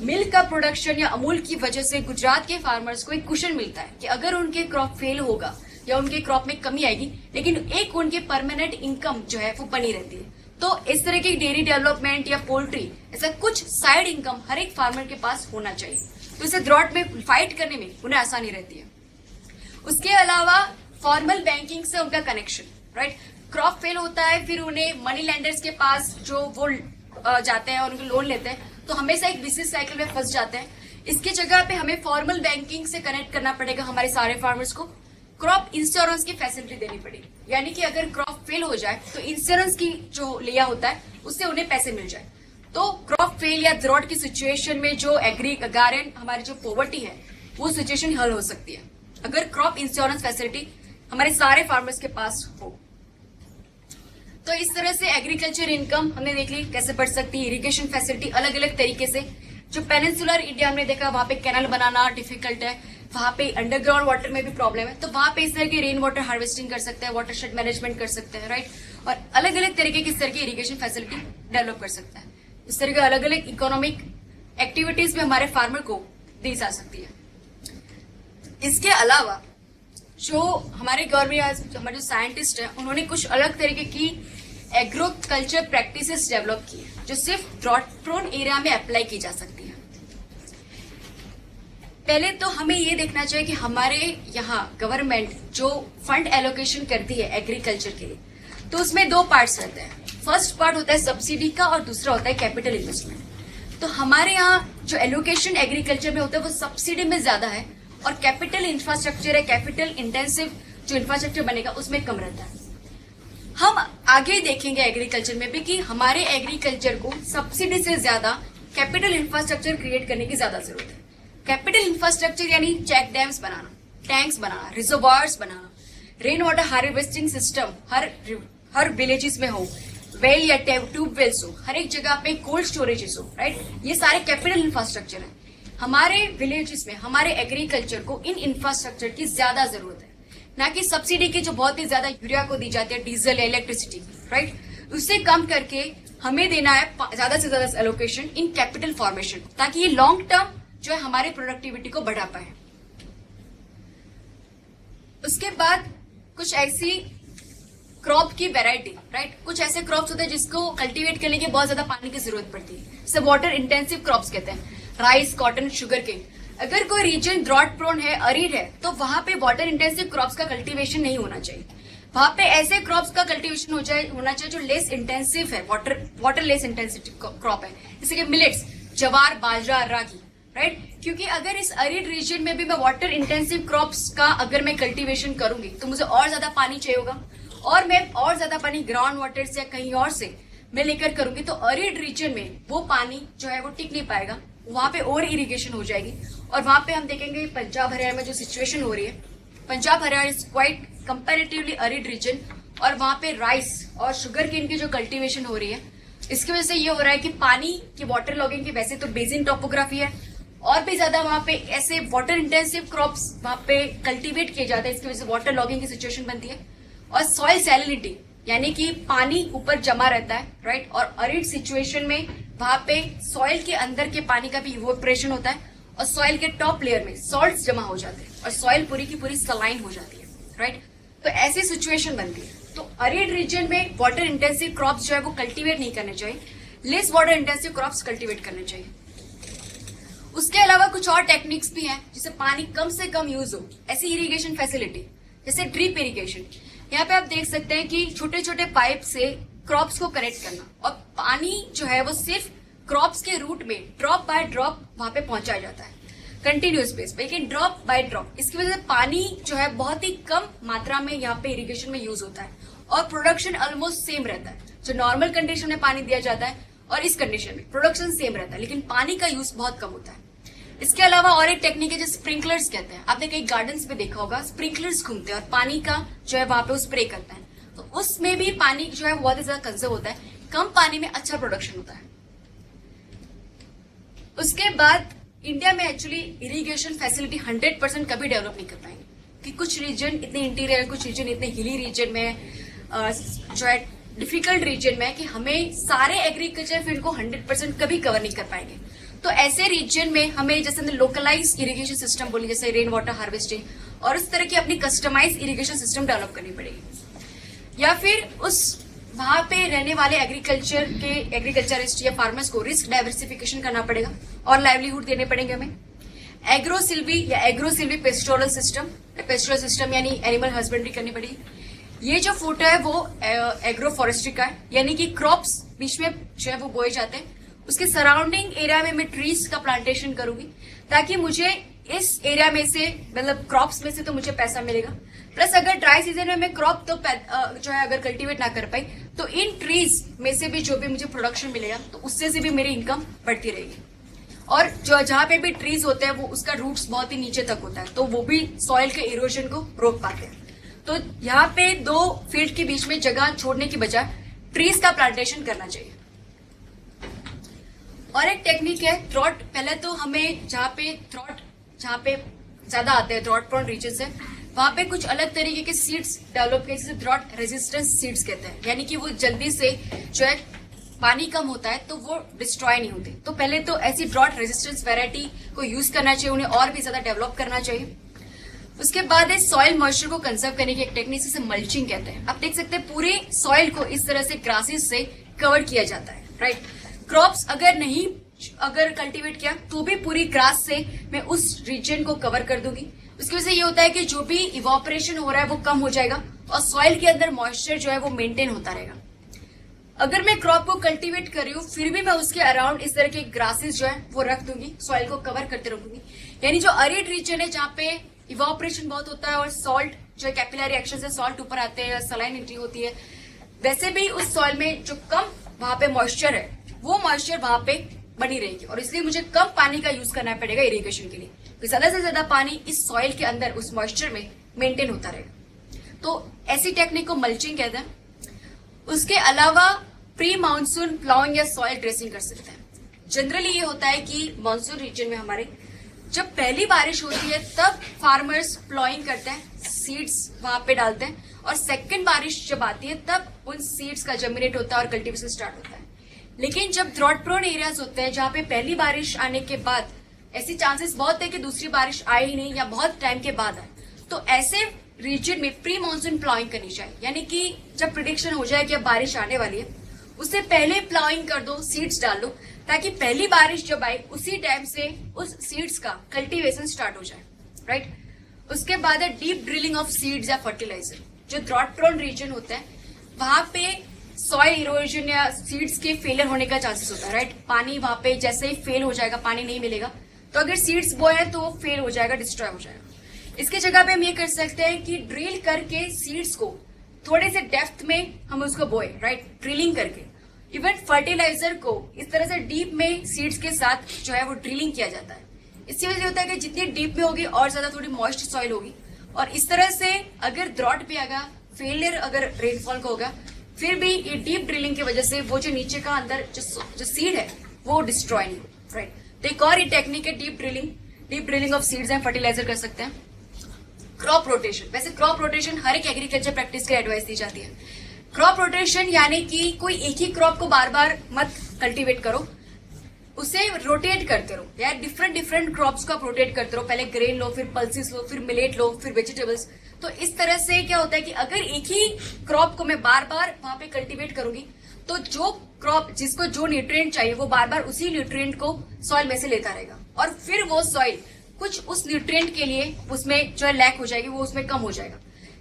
मिल्क का प्रोडक्शन या अमूल की वजह से गुजरात के फार्मर्स को एक कुशन मिलता है कि अगर उनके क्रॉप फेल होगा या उनके क्रॉप में कमी आएगी, लेकिन एक उनके परमानेंट इनकम जो है वो बनी रहती है। तो इस तरह की डेयरी डेवलपमेंट या पोल्ट्री, ऐसा कुछ साइड इनकम हर एक फार्मर के पास होना चाहिए, तो इसे ड्रॉट में फाइट करने में उन्हें आसानी रहती है। उसके अलावा फॉर्मल बैंकिंग से उनका कनेक्शन, राइट, क्रॉप फेल होता है फिर उन्हें मनी लैंडर्स के पास जो वो जाते हैं और उनको लोन लेते हैं, तो हमेशा एक बिजनेस साइकिल में फंस जाते हैं। इसकी जगह पे हमें फॉर्मल बैंकिंग से कनेक्ट करना पड़ेगा हमारे सारे फार्मर्स को। क्रॉप इंश्योरेंस की फैसिलिटी देनी पड़ेगी, यानी कि अगर क्रॉप फेल हो जाए तो इंश्योरेंस की जो लिया होता है उससे उन्हें पैसे मिल जाए। तो क्रॉप फेल या ड्रॉट की सिचुएशन में जो गारंट हमारी जो पॉवर्टी है वो सिचुएशन हल हो सकती है अगर क्रॉप इंश्योरेंस फैसिलिटी हमारे सारे फार्मर्स के पास हो। तो इस तरह से एग्रीकल्चर इनकम हमने देख ली कैसे बढ़ सकती है। इरिगेशन फैसिलिटी अलग अलग तरीके से, जो पेनिनसुलर इंडिया हमने देखा वहां पे कैनल बनाना डिफिकल्ट है, वहां पे अंडरग्राउंड वाटर में भी प्रॉब्लम है, तो वहां पे इस तरह की रेन वाटर हार्वेस्टिंग कर सकते हैं, वाटरशेड मैनेजमेंट कर सकते हैं, राइट, और अलग अलग तरीके की इस तरह की इरिगेशन फैसिलिटी डेवलप कर सकता है। इस तरह के अलग अलग इकोनॉमिक एक्टिविटीज में हमारे फार्मर को दी जा सकती है। इसके अलावा जो हमारे गवर्नमेंट हमारे जो साइंटिस्ट हैं उन्होंने कुछ अलग तरीके की एग्रोकल्चर प्रैक्टिसेस डेवलप की है जो सिर्फ ड्रॉट प्रोन एरिया में अप्लाई की जा सकती है। पहले तो हमें ये देखना चाहिए कि हमारे यहाँ गवर्नमेंट जो फंड एलोकेशन करती है एग्रीकल्चर के लिए, तो उसमें दो पार्ट्स रहते हैं। फर्स्ट पार्ट होता है सब्सिडी का और दूसरा होता है कैपिटल इन्वेस्टमेंट। तो हमारे यहाँ जो एलोकेशन एग्रीकल्चर में होता है वो सब्सिडी में ज्यादा है और कैपिटल इंफ्रास्ट्रक्चर है, कैपिटल इंटेंसिव जो इंफ्रास्ट्रक्चर बनेगा उसमें कम रहता है। हम आगे देखेंगे एग्रीकल्चर में भी कि हमारे एग्रीकल्चर को सब्सिडी से ज्यादा कैपिटल इंफ्रास्ट्रक्चर क्रिएट करने की ज्यादा जरूरत है। कैपिटल इंफ्रास्ट्रक्चर यानी चेक डैम्स बनाना, टैंक्स बनाना, रिजर्वायर्स बनाना, रेन वाटर हार्वेस्टिंग सिस्टम हर विलेजेस में हो, वेल या ट्यूबवेल्स हो, हर एक जगह पे कोल्ड स्टोरेजेस हो, राइट। ये सारे कैपिटल इंफ्रास्ट्रक्चर है। हमारे विलेजेस में हमारे एग्रीकल्चर को इन इंफ्रास्ट्रक्चर की ज्यादा जरूरत है, ना कि सब्सिडी की जो बहुत ही ज्यादा यूरिया को दी जाती है, डीजल या इलेक्ट्रिसिटी, राइट। उससे कम करके हमें देना है ज्यादा से ज्यादा एलोकेशन इन कैपिटल फॉर्मेशन, ताकि ये लॉन्ग टर्म जो है हमारे प्रोडक्टिविटी को बढ़ा पाए। उसके बाद कुछ ऐसी क्रॉप की वैरायटी, राइट। कुछ ऐसे क्रॉप्स होते हैं जिसको कल्टीवेट करने की बहुत ज्यादा पानी की जरूरत पड़ती है, इसे वाटर इंटेंसिव क्रॉप्स कहते हैं। Rice, cotton, sugarcane. अगर कोई रीजन ड्रॉट प्रोन है, अरिड है, तो वहां पे वाटर इंटेंसिव क्रॉप्स का कल्टीवेशन नहीं होना चाहिए। वहां पे ऐसे क्रॉप्स का कल्टीवेशन होना चाहिए जो लेस इंटेंसिव है, वाटर लेस इंटेंसिव क्रॉप है, जैसे कि मिलेट्स, जवार, बाजरा, रागी, राइट। क्योंकि अगर इस अरिड रीजन में भी मैं वाटर इंटेंसिव क्रॉप्स का अगर मैं कल्टीवेशन करूंगी तो मुझे और ज्यादा पानी चाहिए होगा, और मैं और ज्यादा पानी ग्राउंड वाटर से या कहीं और से मैं लेकर करूंगी तो अरिड रीजन में वो पानी जो है वो टिक नहीं पाएगा, वहां पे ओवर इरिगेशन हो जाएगी। और वहां पे हम देखेंगे पंजाब हरियाणा में जो सिचुएशन हो रही है, Punjab Haryana is quite comparatively arid region, और वहां पे राइस और शुगर केन की जो कल्टीवेशन हो रही है, इसकी वजह से ये हो रहा है कि पानी की वाटर लॉगिंग की वैसे तो बेसिन टोपोग्राफी है, और भी ज्यादा वहां पे ऐसे वाटर इंटेंसिव क्रॉप्स वहां पे कल्टीवेट किए जाते हैं, इसकी वजह से वाटर लॉगिंग की सिचुएशन बनती है। और सॉइल सैलिनिटी यानी कि पानी ऊपर जमा रहता है, राइट। और अरिड सिचुएशन में वहां पे सॉइल के अंदर के पानी का भी इवोपरेशन होता है और सॉइल के टॉप लेयर में सॉल्ट्स जमा हो जाते हैं और सॉइल पूरी की पूरी सलाइन हो जाती है, राइट। तो ऐसी सिचुएशन बनती है। तो अरिड रीजन में वाटर इंटेंसिव क्रॉप्स जो है वो कल्टीवेट नहीं करने चाहिए, less water intensive crops cultivate करने चाहिए। उसके अलावा कुछ और टेक्निक्स भी हैं जिससे पानी कम से कम यूज हो, ऐसी इरिगेशन फैसिलिटी जैसे ड्रिप इरिगेशन। यहाँ पे आप देख सकते हैं कि छोटे छोटे पाइप से क्रॉप्स को कनेक्ट करना, और पानी जो है वो सिर्फ क्रॉप्स के रूट में ड्रॉप बाय ड्रॉप वहां पे पहुंचाया जाता है कंटिन्यूस बेस पे, लेकिन ड्रॉप बाय ड्रॉप। इसकी वजह से पानी जो है बहुत ही कम मात्रा में यहाँ पे इरिगेशन में यूज होता है और प्रोडक्शन ऑलमोस्ट सेम रहता है। जो नॉर्मल कंडीशन में पानी दिया जाता है और इस कंडीशन में प्रोडक्शन सेम रहता है, लेकिन पानी का यूज बहुत कम होता है। इसके अलावा और एक टेक्निक है जो स्प्रिंकलर्स कहते हैं। आपने कई गार्डन्स में देखा होगा, स्प्रिंकलर्स घूमते हैं और पानी का जो है वहां पे स्प्रे करते हैं, तो उसमें भी पानी जो है बहुत ही ज्यादा कंजर्व होता है, कम पानी में अच्छा प्रोडक्शन होता है। उसके बाद इंडिया में एक्चुअली इरिगेशन फैसिलिटी 100% कभी डेवलप नहीं कर पाएंगे, कि कुछ रीजन इतने इंटीरियर, कुछ रीजन इतने हिली रीजन में जो है डिफिकल्ट रीजन में, कि हमें सारे एग्रीकल्चर फील्ड को 100% कभी कवर नहीं कर पाएंगे। तो ऐसे रीजन में हमें जैसे लोकलाइज इरिगेशन सिस्टम बोली, जैसे रेन वाटर हार्वेस्टिंग, और उस तरह की अपनी कस्टमाइज इरिगेशन सिस्टम डेवलप करनी पड़ेगी। या फिर उस वहां पे रहने वाले एग्रीकल्चरिस्ट या फार्मर्स को रिस्क डाइवर्सिफिकेशन करना पड़ेगा और लाइवलीहुड देने पड़ेंगे हमें। एग्रोसिल्वी पेस्टोरल सिस्टम यानी एनिमल हस्बेंड्री करनी पड़ेगी। ये जो फूड है वो एग्रो फॉरेस्ट्री का है, यानी कि क्रॉप्स बीच में जो है वो बोए जाते हैं, उसके सराउंडिंग एरिया में मैं ट्रीज का प्लांटेशन करूंगी, ताकि मुझे इस एरिया में से मतलब क्रॉप्स में से तो मुझे पैसा मिलेगा, प्लस अगर ड्राई सीजन में मैं क्रॉप तो जो है अगर कल्टीवेट ना कर पाई तो इन ट्रीज में से भी जो भी मुझे प्रोडक्शन मिलेगा तो उससे से भी मेरी इनकम बढ़ती रहेगी। और जो जहां पे भी ट्रीज होते हैं वो उसका रूट्स बहुत ही नीचे तक होता है, तो वो भी सॉइल के इरोजन को रोक पाते हैं। तो यहाँ पे दो फील्ड के बीच में जगह छोड़ने की बजाय ट्रीज का प्लांटेशन करना चाहिए। और एक टेक्निक है ड्रॉट। पहले तो हमें जहाँ पे ज्यादा आते हैं ड्रॉट प्रोन रीजन से, वहां पे कुछ अलग तरीके के सीड्स डेवलप किए, जिसे ड्रॉट रेजिस्टेंस सीड्स कहते हैं, यानी कि वो जल्दी से जो है पानी कम होता है तो वो डिस्ट्रॉय नहीं होते। तो पहले तो ऐसी ड्रॉट रेजिस्टेंस वैरायटी को यूज करना चाहिए, उन्हें और भी ज्यादा डेवलप करना चाहिए। उसके बाद है सॉइल मॉइस्चर को कंजर्व करने की एक टेक्निक, जिसे मल्चिंग कहते हैं। आप देख सकते हैं पूरे सॉइल को इस तरह से ग्रासेस से कवर किया जाता है, राइट। क्रॉप्स अगर कल्टीवेट किया तो भी पूरी ग्रास से मैं उस रीजन को कवर कर दूंगी। उसकी वजह से ये होता है कि जो भी इवापोरेशन हो रहा है वो कम हो जाएगा और सॉइल के अंदर मॉइस्चर जो है वो मेंटेन होता रहेगा। अगर मैं क्रॉप को कल्टीवेट कर रही हूँ फिर भी मैं उसके अराउंड इस तरह के ग्रासेस जो है वो रख दूंगी, सॉइल को कवर करते रखूंगी। यानी जो अरिड रीजन है जहाँ पे इवापोरेशन बहुत होता है और सॉल्ट जो कैपिलरी एक्शन से सॉल्ट ऊपर आते हैं, सलाइन एंट्री होती है, वैसे भी उस सॉइल में जो कम वहां पे मॉइस्चर है वो मॉइस्चर वहां पे बनी रहेगी और इसलिए मुझे कम पानी का यूज करना पड़ेगा इरिगेशन के लिए, तो ज्यादा से ज्यादा पानी इस सॉइल के अंदर उस मॉइस्चर में मेंटेन होता रहेगा। तो ऐसी टेक्निक को मल्चिंग कहते हैं। उसके अलावा प्री मानसून प्लाउइंग या सॉइल ड्रेसिंग कर सकते हैं। जनरली ये होता है कि मानसून रीजन में हमारे जब पहली बारिश होती है तब फार्मर्स प्लॉइंग करते हैं, सीड्स वहां पे डालते हैं और सेकंड बारिश जब आती है तब उन सीड्स का जर्मिनेट होता है और कल्टीवेशन स्टार्ट होता है। लेकिन जब ड्रॉट प्रोन एरियाज होते हैं जहां पे पहली बारिश आने के बाद ऐसी चांसेस बहुत है कि दूसरी बारिश आए ही नहीं या बहुत टाइम के बाद आए, तो ऐसे रीजन में प्री मानसून प्लाउइंग करनी चाहिए। यानी कि जब प्रिडिक्शन हो जाए कि अब बारिश आने वाली है उससे पहले प्लाउइंग कर दो, सीड्स डाल दो, ताकि पहली बारिश जब आए उसी टाइम से उस सीड्स का कल्टीवेशन स्टार्ट हो जाए, राइट। उसके बाद है डीप ड्रिलिंग ऑफ सीड्स या फर्टिलाइजर। जो ड्रॉट प्रोन रीजन होता है वहां पे सॉइल इरोजन या सीड्स के फेलियर होने का चांसेस होता है, राइट। पानी वहां पे जैसे ही फेल हो जाएगा, पानी नहीं मिलेगा, तो अगर सीड्स बोए हैं तो वो फेल हो जाएगा, डिस्ट्रॉय हो जाएगा। इसके जगह पे हम ये कर सकते हैं कि ड्रिल करके सीड्स को थोड़े से डेप्थ में हम उसको बोए, राइट, ड्रिलिंग करके। इवन फर्टिलाइजर को इस तरह से डीप में सीड्स के साथ जो है वो ड्रिलिंग किया जाता है। इसकी वजह से होता है कि जितनी डीप में होगी और ज्यादा थोड़ी मॉइस्ट सॉइल होगी और इस तरह से अगर ड्रॉट भी आएगा, फेलियर अगर रेनफॉल का होगा, फिर भी ये डीप ड्रिलिंग की वजह से वो जो नीचे का अंदर जो सीड है वो डिस्ट्रॉय नहीं, राइट। तो एक और ये टेक्निक है deep drilling of seeds and fertiliser कर सकते हैं। क्रॉप रोटेशन, वैसे क्रॉप रोटेशन हर एक एग्रीकल्चर प्रैक्टिस के एडवाइस दी जाती है। क्रॉप रोटेशन यानी कि कोई एक ही क्रॉप को बार बार मत कल्टीवेट करो, उसे रोटेट करते रहो, या डिफरेंट क्रॉप्स को आप रोटेट करते रहो। पहले ग्रेन लो, फिर पल्सिस लो, फिर मिलेट लो, फिर वेजिटेबल्स। तो इस तरह से क्या होता है कि अगर एक ही क्रॉप को मैं बार बार वहां पे कल्टीवेट करूंगी तो जो क्रॉप जिसको जो न्यूट्रिएंट चाहिए वो बार बार उसी न्यूट्रिएंट को सॉइल में से लेता रहेगा और फिर वो सॉइल कुछ उस न्यूट्रिएंट के लिए उसमें जो लैक हो जाएगी वो उसमें कम हो जाएगा।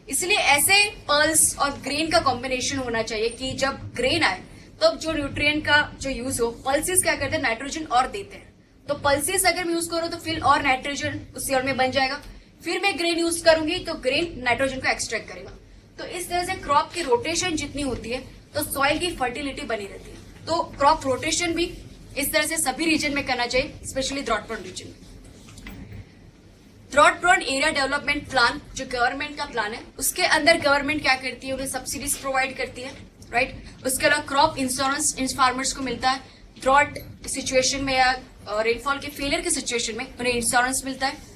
इसलिए ऐसे पल्स और ग्रेन का कॉम्बिनेशन होना चाहिए कि जब ग्रेन आए तब तो जो न्यूट्रिएंट का जो यूज हो, पल्सिस क्या करते हैं नाइट्रोजन और देते हैं, तो पल्सिस अगर मैं यूज करूं तो फिर और नाइट्रोजन उस सॉइल में बन जाएगा। फिर मैं ग्रेन यूज करूंगी तो ग्रेन नाइट्रोजन को एक्सट्रैक्ट करेगा। तो इस तरह से क्रॉप की रोटेशन जितनी होती है तो सॉइल की फर्टिलिटी बनी रहती है। तो क्रॉप रोटेशन भी इस तरह से सभी रीजन में करना चाहिए, स्पेशली ड्रॉट प्रोन रीजन में। Drought prone area development plan जो गवर्नमेंट का प्लान है, उसके अंदर गवर्नमेंट क्या करती है, उन्हें सब्सिडीज प्रोवाइड करती है, राइट। उसके अलावा क्रॉप इंश्योरेंस इन फार्मर्स को मिलता है। ड्रॉट सिचुएशन में या रेनफॉल के फेलियर के सिचुएशन में उन्हें इंश्योरेंस मिलता है।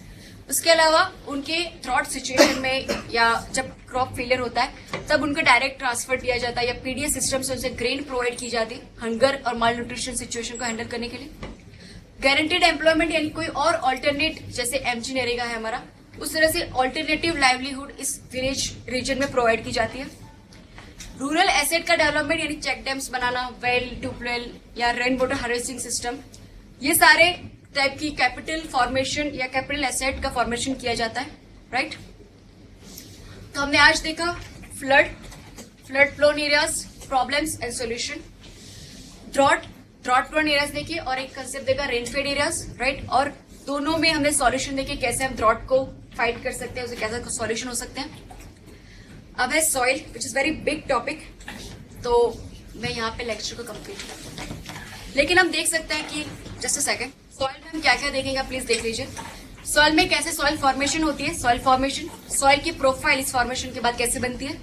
उसके अलावा उनके ड्रॉट सिचुएशन में या जब क्रॉप फेलियर होता है तब उनको डायरेक्ट ट्रांसफर दिया जाता है या पीडीएस सिस्टम से उनसे ग्रेन प्रोवाइड की जाती है हंगर और माल न्यूट्रिशन सिचुएशन को हैंडल करने के लिए। गारंटीड एम्प्लॉयमेंट यानी कोई और ऑल्टरनेट, जैसे एमजी नरेगा है हमारा, उस तरह से ऑल्टरनेटिव लाइवलीहुड इस विलेज रीजन में प्रोवाइड की जाती है। रूरल एसेट का डेवलपमेंट यानी चेक डैम्स बनाना, वेल, ट्यूबवेल या रेन वाटर हार्वेस्टिंग सिस्टम, ये सारे टाइप की कैपिटल फॉर्मेशन या कैपिटल एसेट का फॉर्मेशन किया जाता है, राइट। तो हमने आज देखा flood prone areas, problems and solution, drought prone areas देखिए और एक कंसेप्ट देखा रेनफेड एरियाज, राइट। और दोनों में हमने सॉल्यूशन देखे कैसे हम ड्रॉट को फाइट कर सकते हैं, उसे कैसे सॉल्यूशन हो सकते हैं। अब है soil which is very big topic, तो मैं यहाँ पे लेक्चर को कंप्लीट करता हूँ। लेकिन हम देख सकते हैं कि जस्ट अ सेकंड, सॉइल में हम क्या क्या देखेंगे प्लीज देख लीजिए। सॉइल में कैसे सॉइल फॉर्मेशन होती है, सॉइल फॉर्मेशन, सॉइल की प्रोफाइल इस फॉर्मेशन के बाद कैसे बनती है,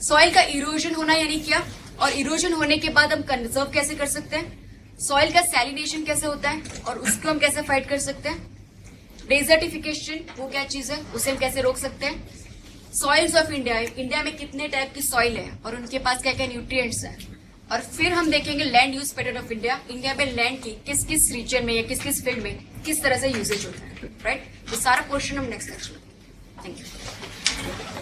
सॉइल का इरोजन होना यानी क्या, और इरोजन होने के बाद हम कंजर्व कैसे कर सकते हैं, सॉइल का सैलिनेशन कैसे होता है और उसको हम कैसे फाइट कर सकते हैं, डेजर्टिफिकेशन वो क्या चीज है उसे हम कैसे रोक सकते हैं, सॉइल्स ऑफ इंडिया, इंडिया में कितने टाइप की सॉइल है और उनके पास क्या क्या न्यूट्रिएंट्स हैं, और फिर हम देखेंगे land use pattern of India, India में लैंड की किस किस रीजन में या किस किस फील्ड में किस तरह से यूजेज होता है, राइट। तो सारा पोर्शन हम नेक्स्ट लेक्चर में थैंक यू।